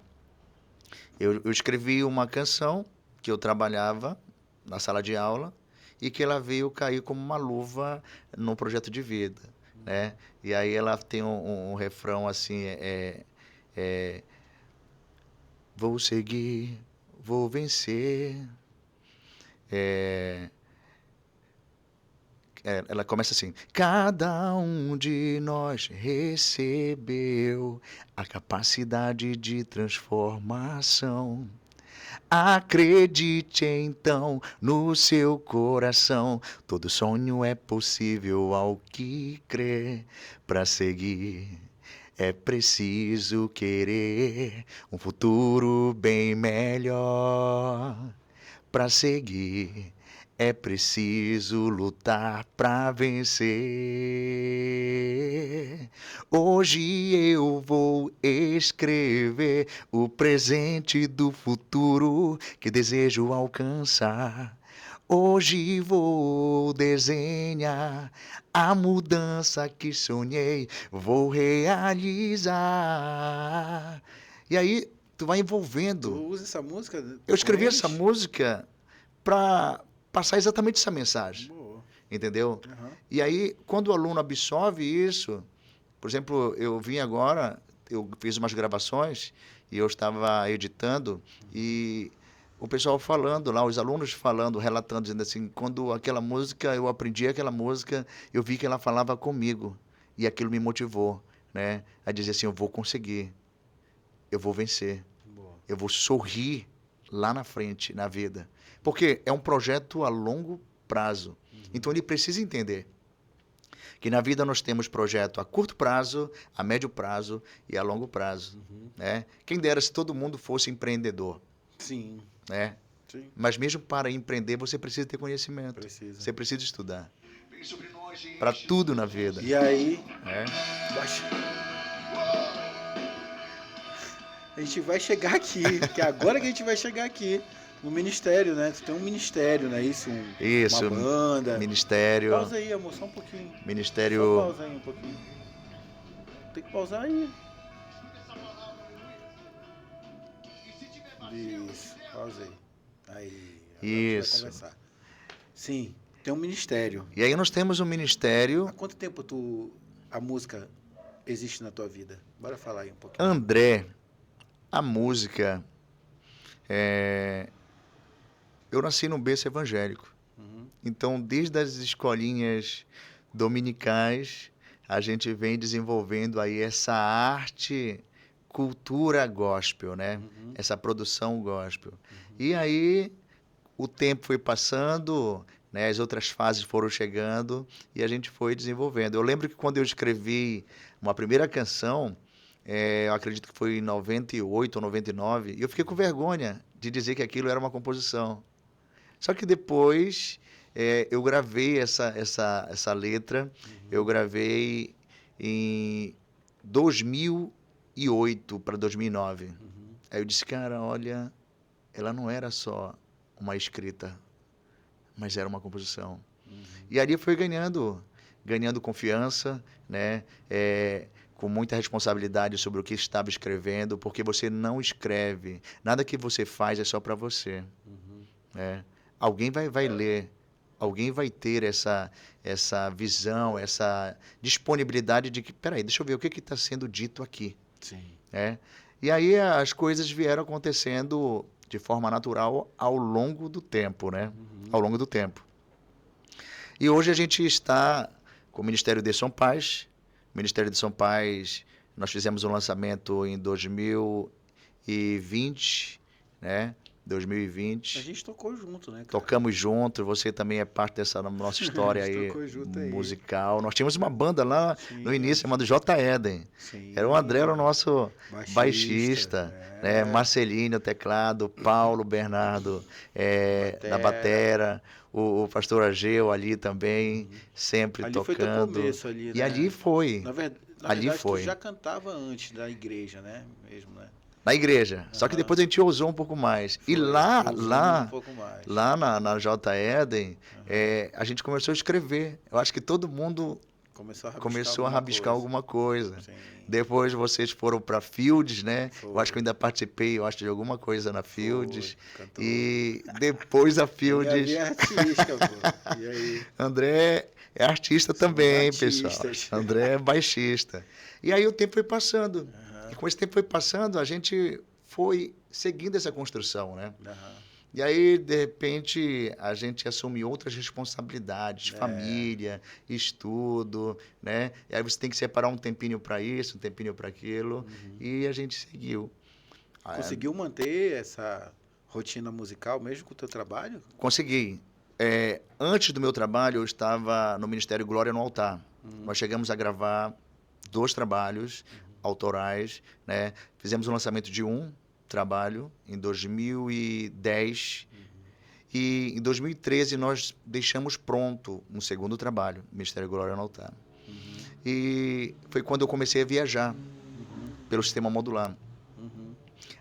eu escrevi uma canção que eu trabalhava na sala de aula e que ela veio cair como uma luva no projeto de vida, né? E aí ela tem um refrão assim, vou seguir, vou vencer. Ela começa assim: cada um de nós recebeu a capacidade de transformação. Acredite então no seu coração, todo sonho é possível ao que crê. Para seguir é preciso querer um futuro bem melhor. Para seguir é preciso lutar para vencer. Hoje eu vou escrever o presente do futuro que desejo alcançar. Hoje vou desenhar a mudança que sonhei, vou realizar. E aí tu vai envolvendo. Tu usa essa música? Eu escrevi com essa eles? música para passar exatamente essa mensagem, Boa. entendeu? Aham. E aí, quando o aluno absorve isso, por exemplo, eu vim agora, eu fiz umas gravações e eu estava editando e o pessoal falando lá, os alunos falando, relatando, dizendo assim, quando aquela música, eu aprendi aquela música, eu vi que ela falava comigo e aquilo me motivou, né? A dizer assim, eu vou conseguir, eu vou vencer, Boa. eu vou sorrir lá na frente, na vida. Porque é um projeto a longo prazo. Então ele precisa entender que na vida nós temos projeto a curto prazo, a médio prazo e a longo prazo. Né? Quem dera se todo mundo fosse empreendedor. Sim, Né? sim. Mas mesmo para empreender você precisa ter conhecimento. Precisa. Você precisa estudar. para tudo na vida. E aí, É. a gente vai chegar aqui, que agora que a gente vai chegar aqui, no ministério, né? Tu tem um ministério, não é isso? Isso, uma banda. ministério. Pausa aí, amor, só um pouquinho. Ministério. Só pausa aí um pouquinho. Tem que pausar aí. Isso, pausa aí. Aí, agora a gente vai Isso. conversar. Sim, tem um ministério. E aí nós temos um ministério. Há quanto tempo a música existe na tua vida? Bora falar aí um pouquinho. André, a música. Eu nasci num berço evangélico. Uhum. Então, desde as escolinhas dominicais, a gente vem desenvolvendo aí essa arte, cultura gospel, né? Uhum. Essa produção gospel. E aí o tempo foi passando, né? As outras fases foram chegando e a gente foi desenvolvendo. Eu lembro que quando eu escrevi uma primeira canção, eu acredito que foi em 98 ou 99, e eu fiquei com vergonha de dizer que aquilo era uma composição. Só que depois eu gravei essa letra, eu gravei em 2008 para 2009. Aí eu disse, cara, olha, ela não era só uma escrita, mas era uma composição. E ali foi ganhando confiança, né? Com muita responsabilidade sobre o que estava escrevendo, porque você não escreve, nada que você faz é só para você. Né? Alguém vai ler, alguém vai ter essa visão, essa disponibilidade de que, peraí, deixa eu ver o que está sendo dito aqui. Sim. Né? E aí as coisas vieram acontecendo de forma natural ao longo do tempo, né? Ao longo do tempo. E hoje a gente está com o Ministério de São Paz. O Ministério de São Paz, nós fizemos um lançamento em 2020, né? 2020. A gente tocou junto, né, cara? Tocamos junto, você também é parte dessa nossa história aí musical. Nós tínhamos uma banda lá no início chamada J. Eden. Sim. Era o André, era o nosso baixista, né? Marcelinho, teclado, Paulo, Bernardo na batera, o pastor Ageu ali também, sempre ali tocando. Foi teu começo ali, né? E ali foi. Na verdade, tu já cantava antes da igreja, né? Mesmo, né? Na igreja. Só que depois a gente ousou um pouco mais. E lá na J. Eden, a gente começou a escrever. Eu acho que todo mundo começou a rabiscar alguma coisa. Depois vocês foram para Fields, né? Eu acho que eu ainda participei, de alguma coisa na Fields. E depois a Fields... É artística, pô. E aí? André é artista também, pessoal. André é baixista. E aí o tempo foi passando. E com esse tempo foi passando, a gente foi seguindo essa construção, né? E aí, de repente, a gente assume outras responsabilidades, família, estudo, né? E aí você tem que separar um tempinho para isso, um tempinho para aquilo. E a gente seguiu. Conseguiu manter essa rotina musical mesmo com o teu trabalho? Consegui. Antes do meu trabalho, eu estava no Ministério Glória no Altar. Nós chegamos a gravar 2 trabalhos autorais, né? Fizemos o lançamento de um trabalho em 2010 e em 2013 nós deixamos pronto um segundo trabalho, Ministério Glória no Altar. E foi quando eu comecei a viajar pelo sistema modular.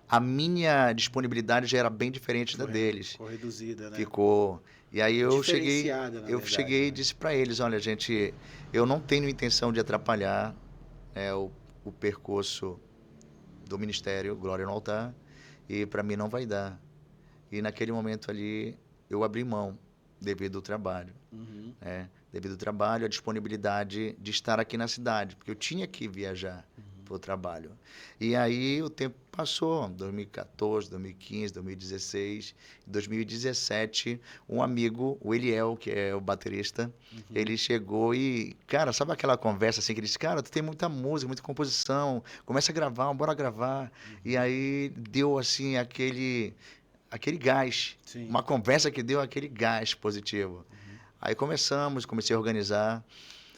A minha disponibilidade já era bem diferente da deles. Ficou reduzida, né? Ficou. E aí eu cheguei e né? disse para eles, olha, gente, eu não tenho intenção de atrapalhar o percurso do Ministério Glória no Altar e para mim não vai dar. E naquele momento ali eu abri mão devido ao trabalho. Devido ao trabalho, a disponibilidade de estar aqui na cidade, porque eu tinha que viajar para o trabalho. E aí o tempo passou, 2014, 2015, 2016, 2017, um amigo, o Eliel, que é o baterista, ele chegou e, cara, sabe aquela conversa assim que ele disse, cara, tu tem muita música, muita composição, começa a gravar, bora gravar. E aí deu assim aquele gás, uma conversa que deu aquele gás positivo. Aí comecei a organizar,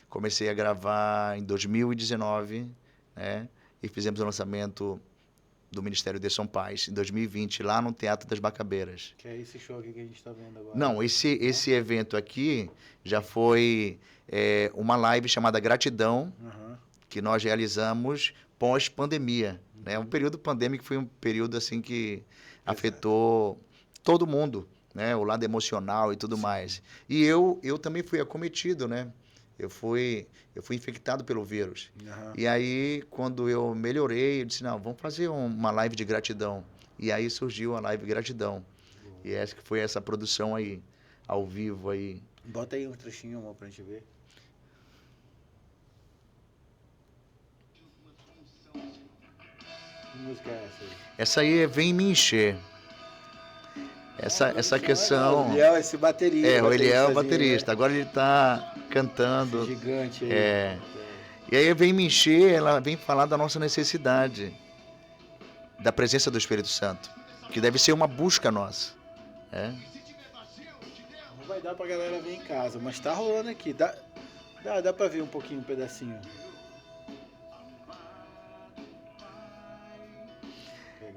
comecei a gravar em 2019, né? E fizemos o lançamento do Ministério de São Paz, em 2020, lá no Teatro das Macabeiras. Que é esse show aqui que a gente está vendo agora. Não, esse evento aqui já foi uma live chamada Gratidão, Aham. que nós realizamos pós-pandemia. Né? Um período pandêmico foi um período assim que afetou todo mundo, né? O lado emocional e tudo mais. E eu também fui acometido, né? Eu fui infectado pelo vírus. Aham. E aí, quando eu melhorei, eu disse, não, vamos fazer uma live de gratidão. E aí surgiu a live Gratidão. E essa que foi essa produção aí, ao vivo aí. Bota aí um trechinho, amor, pra gente ver. Que música é essa aí? Essa aí é Vem Me Encher. Essa questão... O Eliel, esse baterista. o Eliel é o bateristazinho, baterista. Agora ele tá né? cantando. Esse gigante aí. É. E aí Vem Me Encher, ela vem falar da nossa necessidade, da presença do Espírito Santo, que deve ser uma busca nossa. Não vai dar pra galera ver em casa, mas tá rolando aqui. Dá pra ver um pouquinho, um pedacinho.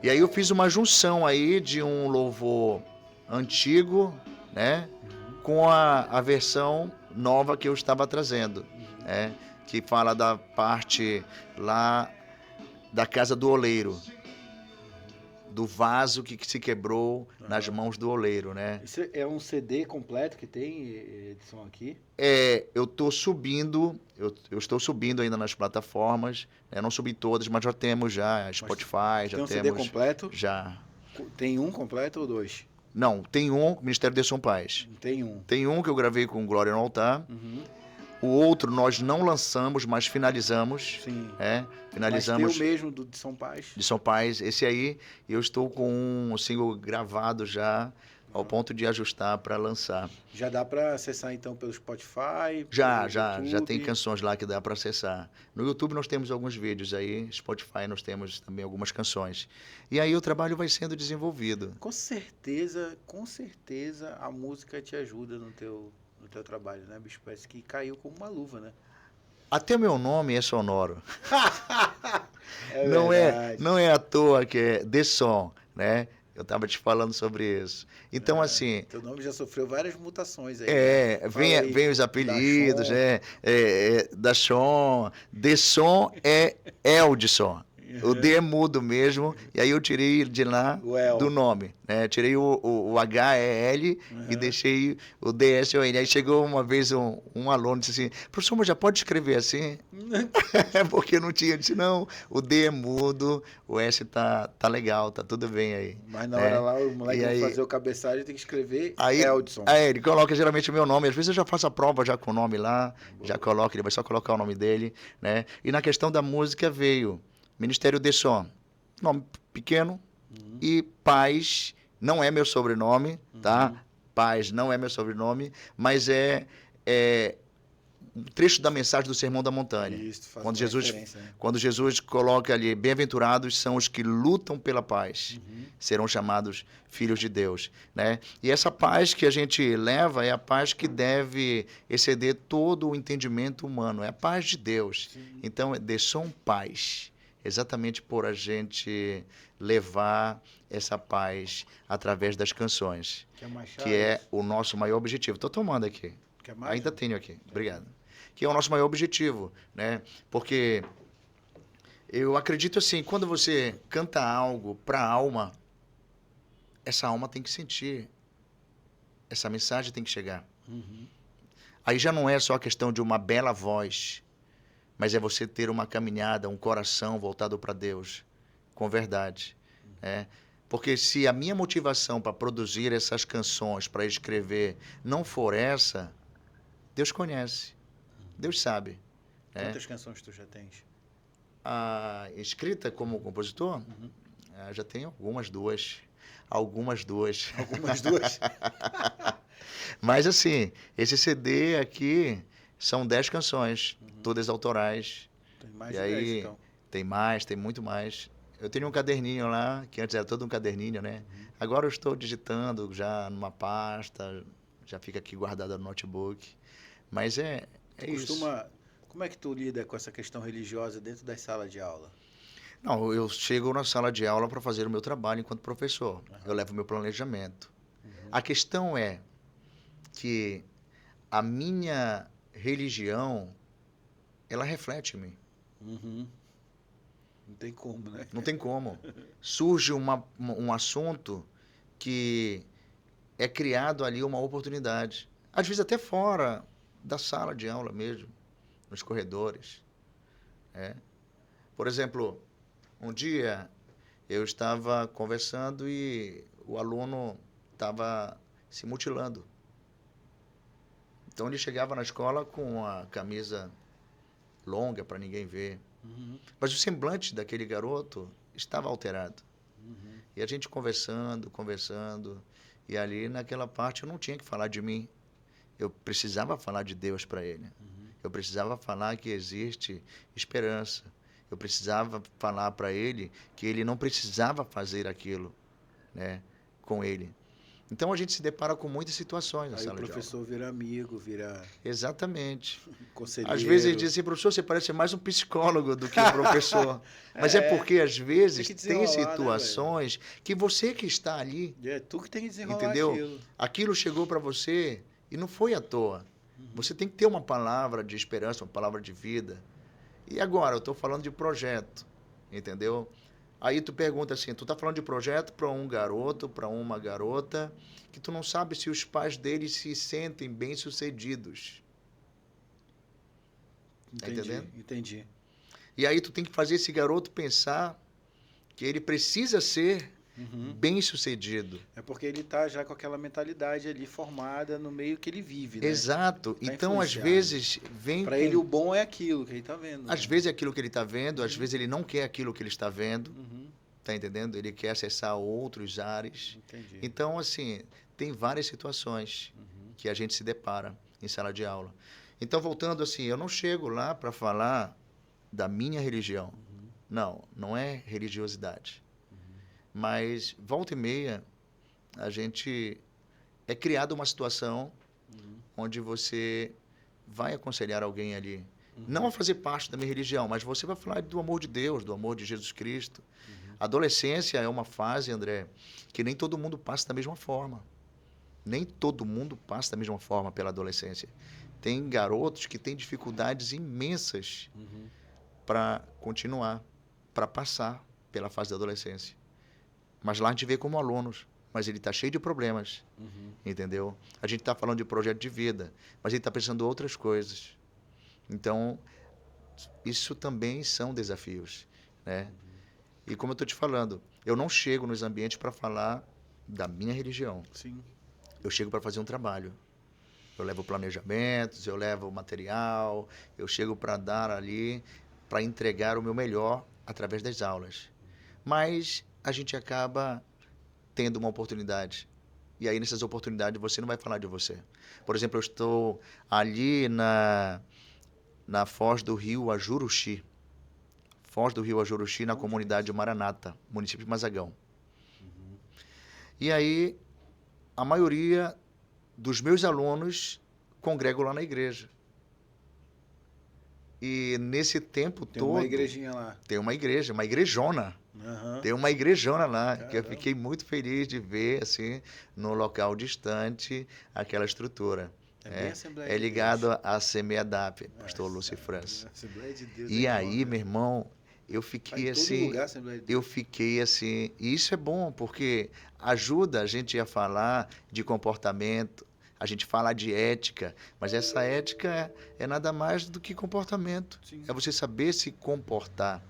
E aí eu fiz uma junção aí de um louvor antigo, né, com a versão nova que eu estava trazendo, né, que fala da parte lá da casa do oleiro, do vaso que se quebrou nas mãos do oleiro, né? Isso é um CD completo que tem edição aqui? Eu estou subindo ainda nas plataformas, né, não subi todas, mas já temos Spotify, já Tem um temos... CD completo? Já. Tem um completo ou dois? Não, tem um, Ministério de São Paz. Tem um. Tem um que eu gravei com Glória no Altar. Uhum. O outro nós não lançamos, mas finalizamos. Sim. Finalizamos Mas tem o mesmo de São Paz? de São Paz. Esse aí, eu estou com um single gravado já, ao ponto de ajustar para lançar. Já dá para acessar então pelo Spotify? Já YouTube? tem canções lá que dá para acessar. No YouTube nós temos alguns vídeos aí, Spotify nós temos também algumas canções. E aí o trabalho vai sendo desenvolvido. Com certeza a música te ajuda no teu trabalho, né, bicho? Parece que caiu como uma luva, né? Até o meu nome é sonoro. Verdade. Não é à toa que é The Som, né? Eu estava te falando sobre isso. Então, assim... Teu nome já sofreu várias mutações aí. Né? Vem os apelidos, da Som. The Som é Eldson. O D é mudo mesmo, e aí eu tirei de lá do nome, né? Tirei o HEL e deixei o DSON. Aí chegou uma vez um aluno e disse assim, professor, mas já pode escrever assim? Porque não tinha. Eu disse, não, o D é mudo, o S tá legal, tá tudo bem aí. Mas na hora lá, o moleque vai fazer o cabeçalho tem que escrever Eldson. Aí ele coloca geralmente o meu nome, às vezes eu já faço a prova já com o nome lá, já coloco, ele vai só colocar o nome dele, né? E na questão da música veio Ministério de Som, nome pequeno, e Paz não é meu sobrenome, tá? Paz não é meu sobrenome, mas é um trecho da mensagem do Sermão da Montanha. Isso, faz quando uma Jesus, referência, né? quando Jesus coloca ali, bem-aventurados são os que lutam pela paz, serão chamados filhos de Deus, né? E essa paz que a gente leva é a paz que deve exceder todo o entendimento humano, é a paz de Deus. Sim. Então, de som paz. Exatamente por a gente levar essa paz através das canções, que é o nosso maior objetivo. Estou tomando aqui. Quer mais? Ainda tenho aqui. Obrigado. Que é o nosso maior objetivo, né? Porque eu acredito assim, quando você canta algo para a alma, essa alma tem que sentir, essa mensagem tem que chegar. Aí já não é só a questão de uma bela voz, mas é você ter uma caminhada, um coração voltado para Deus, com verdade. Porque se a minha motivação para produzir essas canções, para escrever, não for essa, Deus conhece, Deus sabe. Quantas canções tu já tens? Escrita como compositor, já tenho duas. Algumas duas? Mas assim, esse CD aqui são 10 canções, todas autorais. Tem mais e de aí 10, então. tem muito mais. Eu tenho um caderninho lá, que antes era todo um caderninho, né? Agora eu estou digitando já numa pasta, já fica aqui guardada no notebook. Mas é isso. Como é que tu lida com essa questão religiosa dentro das salas de aula? Não, eu chego na sala de aula para fazer o meu trabalho enquanto professor. Eu levo o meu planejamento. A questão é que a minha religião, ela reflete em mim. Uhum. Não tem como, né? Não tem como. Surge um assunto que é criado ali uma oportunidade. Às vezes até fora da sala de aula mesmo, nos corredores. É. Por exemplo, um dia eu estava conversando e o aluno estava se mutilando. Então ele chegava na escola com a camisa longa para ninguém ver. Uhum. Mas o semblante daquele garoto estava alterado. Uhum. E a gente conversando, e ali naquela parte eu não tinha que falar de mim. Eu precisava falar de Deus para ele. Uhum. Eu precisava falar que existe esperança. Eu precisava falar para ele que ele não precisava fazer aquilo, né, com ele. Então a gente se depara com muitas situações na Aí o sala de aula. professor vira amigo, vira Exatamente. conselheiro. Às vezes ele diz assim, professor, você parece mais um psicólogo do que um professor. Mas é porque, às vezes, que tem desenrolar, situações que você que está ali, É tu que tem que desenrolar entendeu? aquilo. Aquilo chegou para você e não foi à toa. Você tem que ter uma palavra de esperança, uma palavra de vida. E agora, eu estou falando de projeto, entendeu? Aí tu pergunta assim, tu tá falando de projeto para um garoto, para uma garota, que tu não sabe se os pais deles se sentem bem-sucedidos. Tá entendendo? Entendi. E aí tu tem que fazer esse garoto pensar que ele precisa ser bem-sucedido. É porque ele tá já com aquela mentalidade ali formada no meio que ele vive, né? Exato. Tá Então, às influenciado. vezes, vem Pra com... ele o bom é aquilo que ele tá vendo. Às né? vezes é aquilo que ele está vendo, às vezes ele não quer aquilo que ele está vendo, Uhum. tá entendendo? Ele quer acessar outros ares. Entendi. Então, assim, tem várias situações que a gente se depara em sala de aula. Então, voltando assim, eu não chego lá para falar da minha religião. Não, não é religiosidade. Mas, volta e meia, a gente é criada uma situação onde você vai aconselhar alguém ali. Não a fazer parte da minha religião, mas você vai falar do amor de Deus, do amor de Jesus Cristo. A adolescência é uma fase, André, que nem todo mundo passa da mesma forma. Nem todo mundo passa da mesma forma pela adolescência. Tem garotos que têm dificuldades imensas para continuar, para passar pela fase da adolescência. Mas lá a gente vê como alunos, mas ele está cheio de problemas, entendeu? A gente está falando de projeto de vida, mas ele está pensando em outras coisas. Então, isso também são desafios, né? E como eu estou te falando, eu não chego nos ambientes para falar da minha religião. Sim. Eu chego para fazer um trabalho. Eu levo planejamentos, eu levo material, eu chego para dar ali, para entregar o meu melhor através das aulas. Mas a gente acaba tendo uma oportunidade. E aí, nessas oportunidades, você não vai falar de você. Por exemplo, eu estou ali na Foz do Rio Ajuruxi. Foz do Rio Ajuruxi, na comunidade Maranata, município de Mazagão. E aí, a maioria dos meus alunos congregam lá na igreja. E nesse tempo Tem todo... uma igrejinha lá. Tem uma igreja, uma igrejona. Tem uma igrejona lá, que eu fiquei muito feliz de ver, assim, no local distante, aquela estrutura. Bem Assembleia de É ligado à CEMEADAP, pastor Lúcio França. Assembleia de Deus. E aí, meu irmão, eu Vai fiquei em todo assim... lugar, Assembleia de Deus. Eu fiquei assim... E isso é bom, porque ajuda a gente a falar de comportamento, a gente fala de ética, mas essa ética é nada mais do que comportamento. Sim. É você saber se comportar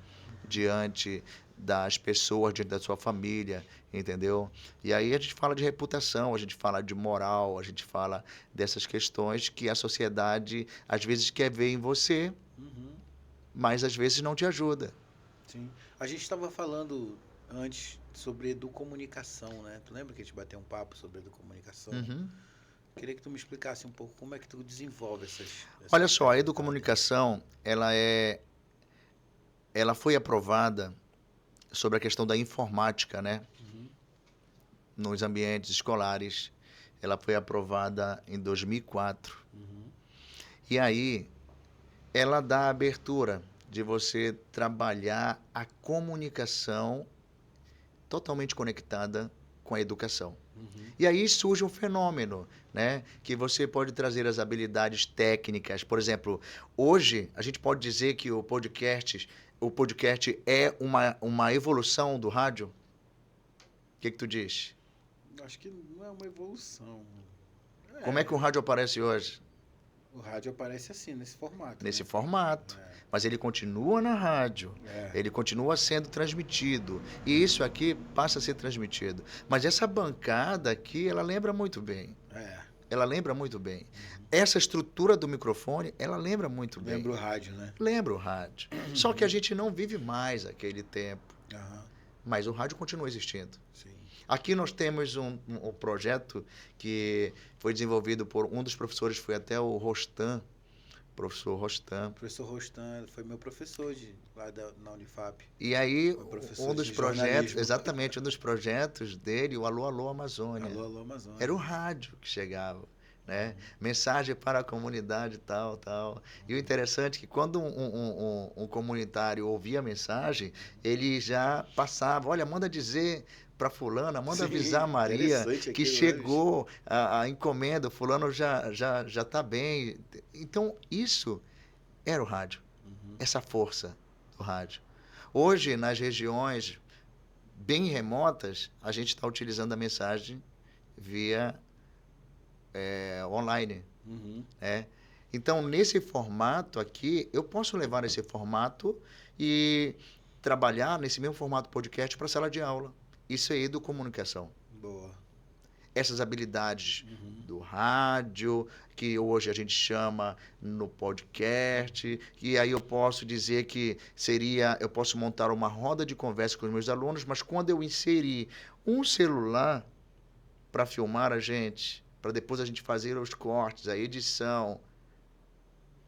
diante das pessoas, diante da sua família, entendeu? E aí a gente fala de reputação, a gente fala de moral, a gente fala dessas questões que a sociedade às vezes quer ver em você, mas às vezes não te ajuda. Sim. A gente estava falando antes sobre educomunicação, né? Tu lembra que a gente bateu um papo sobre educomunicação? Queria que tu me explicasse um pouco como é que tu desenvolve essas Olha só, a educomunicação, ela foi aprovada sobre a questão da informática, né? Nos ambientes escolares. Ela foi aprovada em 2004. E aí, ela dá abertura de você trabalhar a comunicação totalmente conectada com a educação. E aí surge um fenômeno, né? Que você pode trazer as habilidades técnicas. Por exemplo, hoje a gente pode dizer que o podcast é uma evolução do rádio? O que tu diz? Acho que não é uma evolução. Como é que o rádio aparece hoje? O rádio aparece assim, nesse formato. Nesse né? formato. Mas ele continua na rádio. Ele continua sendo transmitido. E isso aqui passa a ser transmitido. Mas essa bancada aqui, ela lembra muito bem. Ela lembra muito bem. Essa estrutura do microfone, ela lembra muito bem. Lembra o rádio, né? Lembra o rádio. Só que a gente não vive mais aquele tempo. Mas o rádio continua existindo. Sim. Aqui nós temos um projeto que foi desenvolvido por um dos professores, foi até o Rostan, professor Rostan. O professor Rostan foi meu professor lá na Unifap. E aí, um dos projetos, exatamente, um dos projetos dele, o Alô, Alô, Amazônia. Alô, Alô, Amazônia. Era o rádio que chegava. Né? Mensagem para a comunidade, tal. E o interessante é que quando um comunitário ouvia a mensagem, ele já passava, olha, manda dizer para fulana, manda avisar a Maria que chegou a encomenda, fulano já está bem. Então, isso era o rádio, essa força do rádio. Hoje, nas regiões bem remotas, a gente está utilizando a mensagem via online. Então, nesse formato aqui, eu posso levar esse formato e trabalhar nesse mesmo formato podcast para a sala de aula. Isso é educomunicação. Boa. Essas habilidades do rádio, que hoje a gente chama no podcast, e aí eu posso dizer que eu posso montar uma roda de conversa com os meus alunos, mas quando eu inserir um celular para filmar a gente, para depois a gente fazer os cortes, a edição,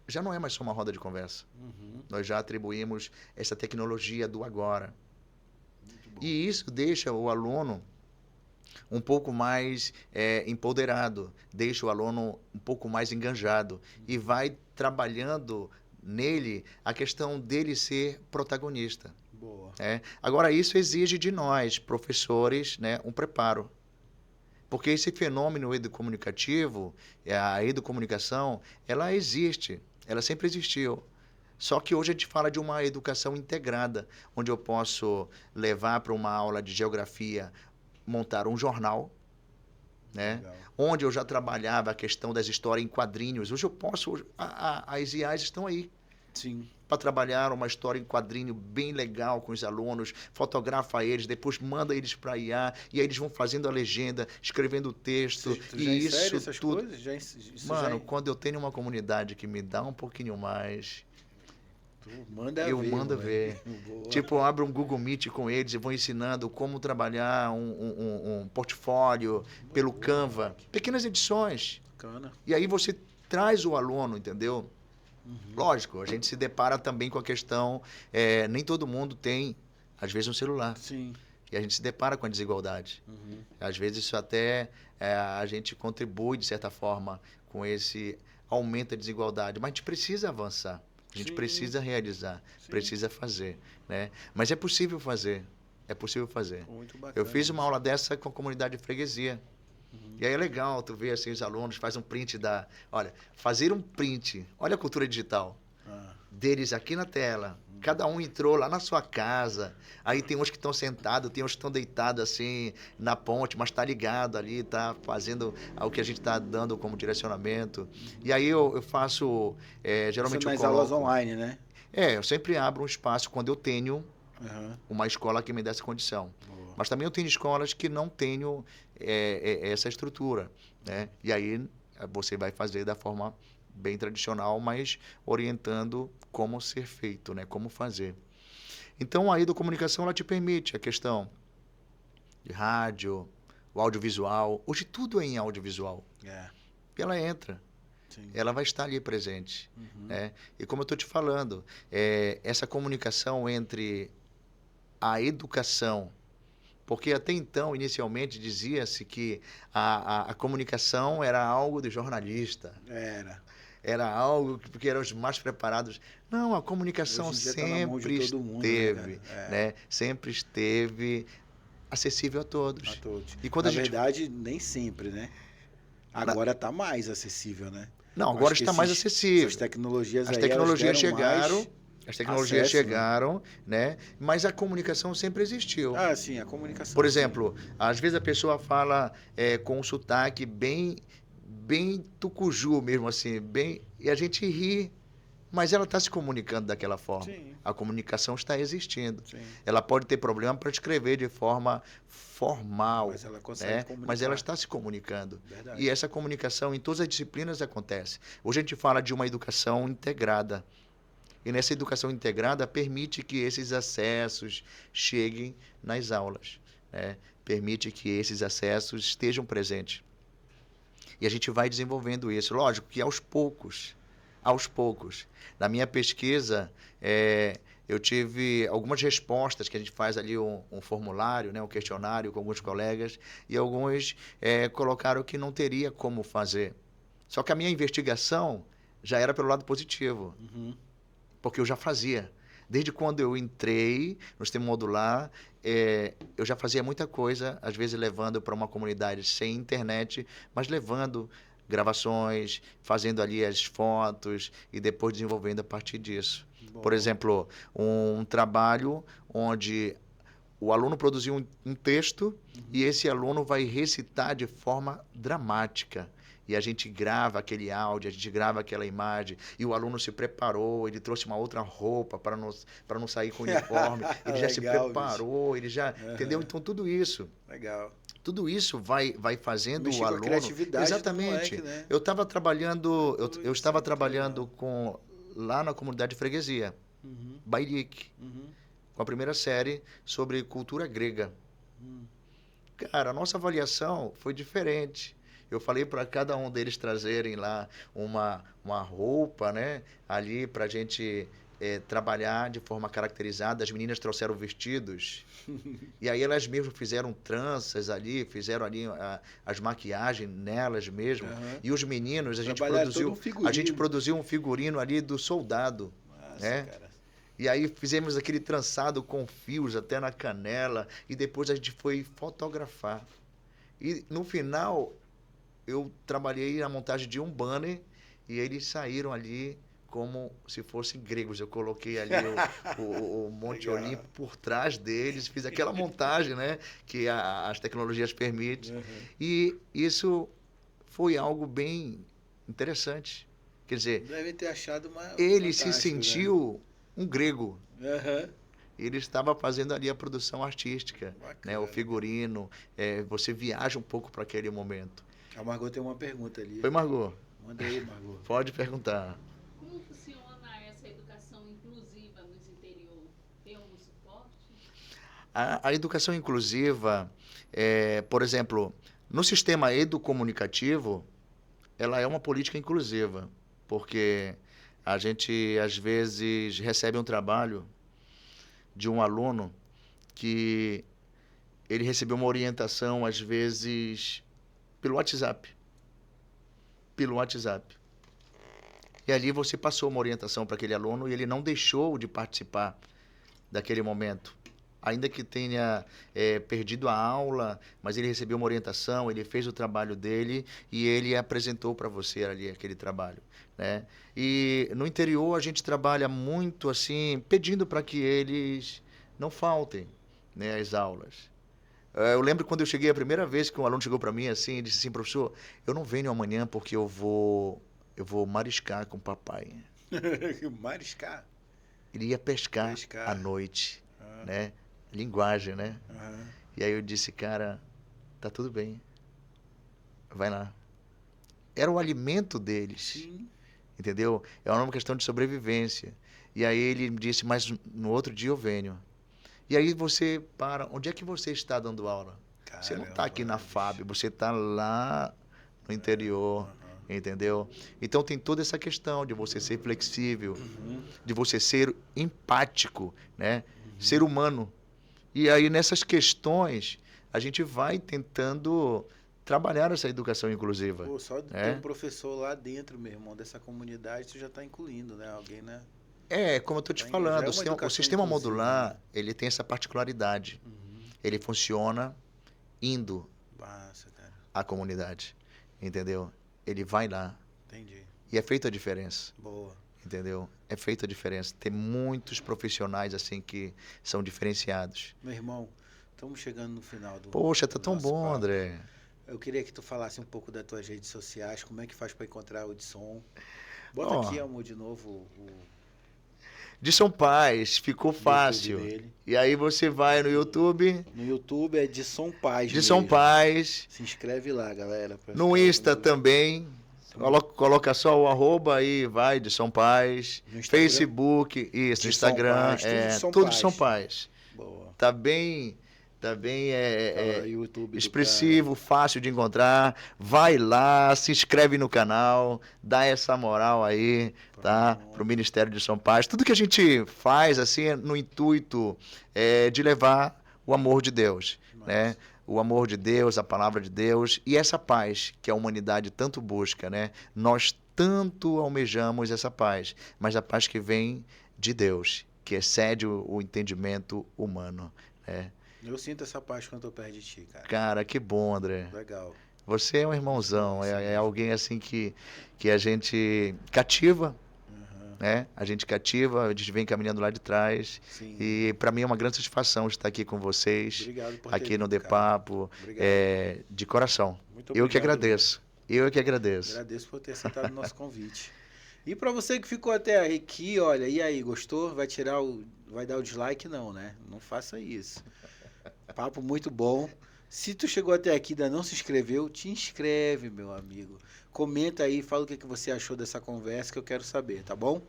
já não é mais só uma roda de conversa. Nós já atribuímos essa tecnologia do agora. E isso deixa o aluno um pouco mais empoderado, deixa o aluno um pouco mais enganjado e vai trabalhando nele a questão dele ser protagonista. Boa. Agora, isso exige de nós, professores, né, um preparo. Porque esse fenômeno educomunicativo, a educomunicação, ela existe, ela sempre existiu. Só que hoje a gente fala de uma educação integrada, onde eu posso levar para uma aula de geografia, montar um jornal, né? Onde eu já trabalhava a questão das histórias em quadrinhos. Hoje eu posso, as IAs estão aí. Sim. Para trabalhar uma história em quadrinho bem legal com os alunos, fotografa eles, depois manda eles para a IA, e aí eles vão fazendo a legenda, escrevendo o texto. E isso essas tudo. Coisas? Mano, quando eu tenho uma comunidade que me dá um pouquinho mais, eu mando ver. Tipo, eu abro um Google Meet com eles e vou ensinando como trabalhar um portfólio pelo Canva. Pequenas edições. Bacana. E aí você traz o aluno, entendeu? Lógico, a gente se depara também com a questão, nem todo mundo tem, às vezes, um celular. Sim. E a gente se depara com a desigualdade. Às vezes isso até a gente contribui, de certa forma, com esse aumento da desigualdade. Mas a gente precisa avançar, a gente precisa realizar, precisa fazer. Né? Mas é possível fazer, é possível fazer. Muito bacana. Eu fiz uma aula dessa com a comunidade de freguesia. E aí é legal, tu vê assim os alunos, faz um print olha, fazer um print, olha a cultura digital deles aqui na tela. Cada um entrou lá na sua casa, aí tem uns que estão sentados, tem uns que estão deitados assim na ponte, mas tá ligado ali, tá fazendo o que a gente tá dando como direcionamento. E aí eu faço, geralmente eu coloco... aulas online, né? Eu sempre abro um espaço quando eu tenho uma escola que me dá essa condição. Mas também eu tenho escolas que não tenho essa estrutura, né? E aí você vai fazer da forma bem tradicional, mas orientando como ser feito, né? Como fazer. Então, a educomunicação ela te permite a questão de rádio, o audiovisual. Hoje tudo é em audiovisual. E ela entra. Sim. Ela vai estar ali presente. Né? E como eu estou te falando, essa comunicação entre a educação, porque até então, inicialmente, dizia-se que a comunicação era algo de jornalista. era algo porque eram os mais preparados. Não, a comunicação Hoje em dia tá na mão de sempre todo mundo, esteve, cara? né? Sempre esteve acessível a A todos. todos. E quando Na a gente... verdade, nem sempre, né? na- Agora tá mais acessível, né? Não, Eu agora acho que está mais acessível. essas tecnologias As aí, elas tecnologias deram chegaram, mais as tecnologias acesso, né? chegaram, né? Mas a comunicação sempre existiu. Ah, sim, a comunicação, Por sim. exemplo, às vezes a pessoa fala com um sotaque bem tucuju mesmo assim, bem, e a gente ri, mas ela está se comunicando daquela forma. Sim, A comunicação está existindo. sim. Ela pode ter problema para escrever de forma formal, Mas ela consegue né? Mas ela comunicar. está se comunicando. Verdade. E essa comunicação em todas as disciplinas acontece. Hoje a gente fala de uma educação integrada. E nessa educação integrada permite que esses acessos cheguem nas aulas, né? Permite que esses acessos estejam presentes. E a gente vai desenvolvendo isso. Lógico que aos poucos, aos poucos. Na minha pesquisa, eu tive algumas respostas que a gente faz ali um formulário, né, um questionário com alguns colegas, e alguns colocaram que não teria como fazer. Só que a minha investigação já era pelo lado positivo, Uhum. porque eu já fazia. Desde quando eu entrei no sistema modular, eu já fazia muita coisa, às vezes levando para uma comunidade sem internet, mas levando gravações, fazendo ali as fotos e depois desenvolvendo a partir disso. Bom. Por exemplo, um trabalho onde o aluno produziu um texto e esse aluno vai recitar de forma dramática. E a gente grava aquele áudio, a gente grava aquela imagem, e o aluno se preparou, ele trouxe uma outra roupa para não sair com o uniforme, ele já se Legal, preparou, ele já... Entendeu? Então, tudo isso vai fazendo Mexer o com a aluno... criatividade do Exatamente. moleque, né? Eu estava trabalhando, Tudo eu isso estava é muito trabalhando lá na comunidade de freguesia, Uhum. Bairique, Uhum. com a primeira série sobre cultura grega. Cara, a nossa avaliação foi diferente. Eu falei para cada um deles trazerem lá uma roupa, né, ali para a gente trabalhar de forma caracterizada. As meninas trouxeram vestidos e aí elas mesmas fizeram tranças ali, fizeram ali as maquiagens nelas mesmo. Uhum. E os meninos, a gente produziu um figurino ali do soldado, Nossa, né? cara. E aí fizemos aquele trançado com fios até na canela e depois a gente foi fotografar. E no final eu trabalhei na montagem de um banner e eles saíram ali como se fossem gregos. Eu coloquei ali o Monte Legal. Olimpo por trás deles, fiz aquela montagem, né, que as tecnologias permitem. Uhum. E isso foi algo bem interessante. Quer dizer, Deve ter achado uma ele se fantástico, sentiu um grego. né? Aham. Ele estava fazendo ali a produção artística, né? Bacana. O figurino. Você viaja um pouco para aquele momento. A Margot tem uma pergunta ali. Oi, Margot. Manda aí, Margot. Pode perguntar. Como funciona essa educação inclusiva nos interior? Tem algum suporte? A educação inclusiva, por exemplo, no sistema educomunicativo, ela é uma política inclusiva, porque a gente, às vezes, recebe um trabalho de um aluno que ele recebeu uma orientação, às vezes, pelo WhatsApp. Pelo WhatsApp. E ali você passou uma orientação para aquele aluno e ele não deixou de participar daquele momento. Ainda que tenha perdido a aula, mas ele recebeu uma orientação, ele fez o trabalho dele e ele apresentou para você ali aquele trabalho, né? E no interior a gente trabalha muito assim, pedindo para que eles não faltem, né, às aulas. Eu lembro quando eu cheguei a primeira vez que um aluno chegou para mim assim e disse assim, professor, eu não venho amanhã porque eu vou mariscar com o papai. Mariscar. Ele ia pescar Pescar. à noite, né? Linguagem, né? Aham. E aí eu disse, cara, tá tudo bem. Vai lá. Era o alimento deles, Sim. entendeu? É uma questão de sobrevivência. E aí ele me disse, mas no outro dia eu venho. E aí você para, onde é que você está dando aula? Você não está aqui na Caramba, FAB, você está lá no interior, entendeu? Então tem toda essa questão de você ser flexível, de você ser empático, né? Ser humano. E aí nessas questões a gente vai tentando trabalhar essa educação inclusiva. Pô, só de ter um professor lá dentro, meu irmão, dessa comunidade, tu já está incluindo, né? Alguém, né? Como eu estou te Já é falando, uma o educação sistema inclusiva, modular, né? ele tem essa particularidade. Uhum. Ele funciona indo Massa, cara. à comunidade, entendeu? Ele vai lá Entendi. e é feita a diferença, Boa. entendeu? É feita a diferença. Tem muitos profissionais assim que são diferenciados. Meu irmão, estamos chegando no final Poxa, tá do tão nosso bom, papo. André. Eu queria que tu falasse um pouco das tuas redes sociais, como é que faz para encontrar o Edson. Bota Ó, aqui, amor, de novo de São Paz, ficou YouTube fácil. dele. E aí você vai no YouTube No YouTube é de São Paz de São mesmo. Se Se inscreve lá, galera. pra no ficar Insta ouvindo. também. Coloca só o arroba aí, vai, de São Paz. No Instagram? Facebook, isso, De no São Instagram, Paz, tudo de São tudo Paz. de São Paz. Boa. Tá bem Tá, YouTube do expressivo, fácil de encontrar. Vai lá, se inscreve no canal, dá essa moral aí, tá? Pronto. Pro Ministério de São Paz. Tudo que a gente faz assim é no intuito de levar o amor de Deus, né? Massa. O amor de Deus, a palavra de Deus e essa paz que a humanidade tanto busca, né? Nós tanto almejamos essa paz, mas a paz que vem de Deus, que excede o entendimento humano, né? Eu sinto essa paz quando eu tô perto de ti, cara. Cara, que bom, André. Legal. Você é um irmãozão, Nossa, é mesmo. alguém assim que a gente cativa, Uhum. né? A gente cativa, a gente vem caminhando lá de trás. Sim. E para mim é uma grande satisfação estar aqui com vocês, Obrigado por ter aqui no vindo, The cara. Papo, Obrigado. de coração. Muito Eu que obrigado agradeço. Eu que agradeço. Agradeço por ter aceitado o nosso convite. E para você que ficou até aqui, olha, e aí, gostou? Vai dar o dislike? Não, né? Não faça isso. Papo muito bom. Se tu chegou até aqui e ainda não se inscreveu, te inscreve, meu amigo. Comenta aí, fala o que você achou dessa conversa que eu quero saber, tá bom?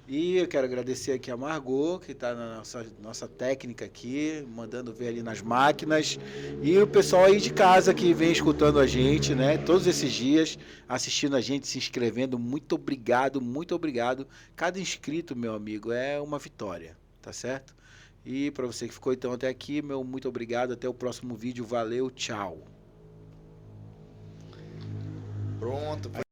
E eu quero agradecer aqui a Margot, que está na nossa técnica aqui, mandando ver ali nas máquinas. E o pessoal aí de casa que vem escutando a gente, né? Todos esses dias, assistindo a gente, se inscrevendo. Muito obrigado, muito obrigado. Cada inscrito, meu amigo, é uma vitória, tá certo? E para você que ficou então até aqui, meu muito obrigado. Até o próximo vídeo. Valeu, tchau. Pronto.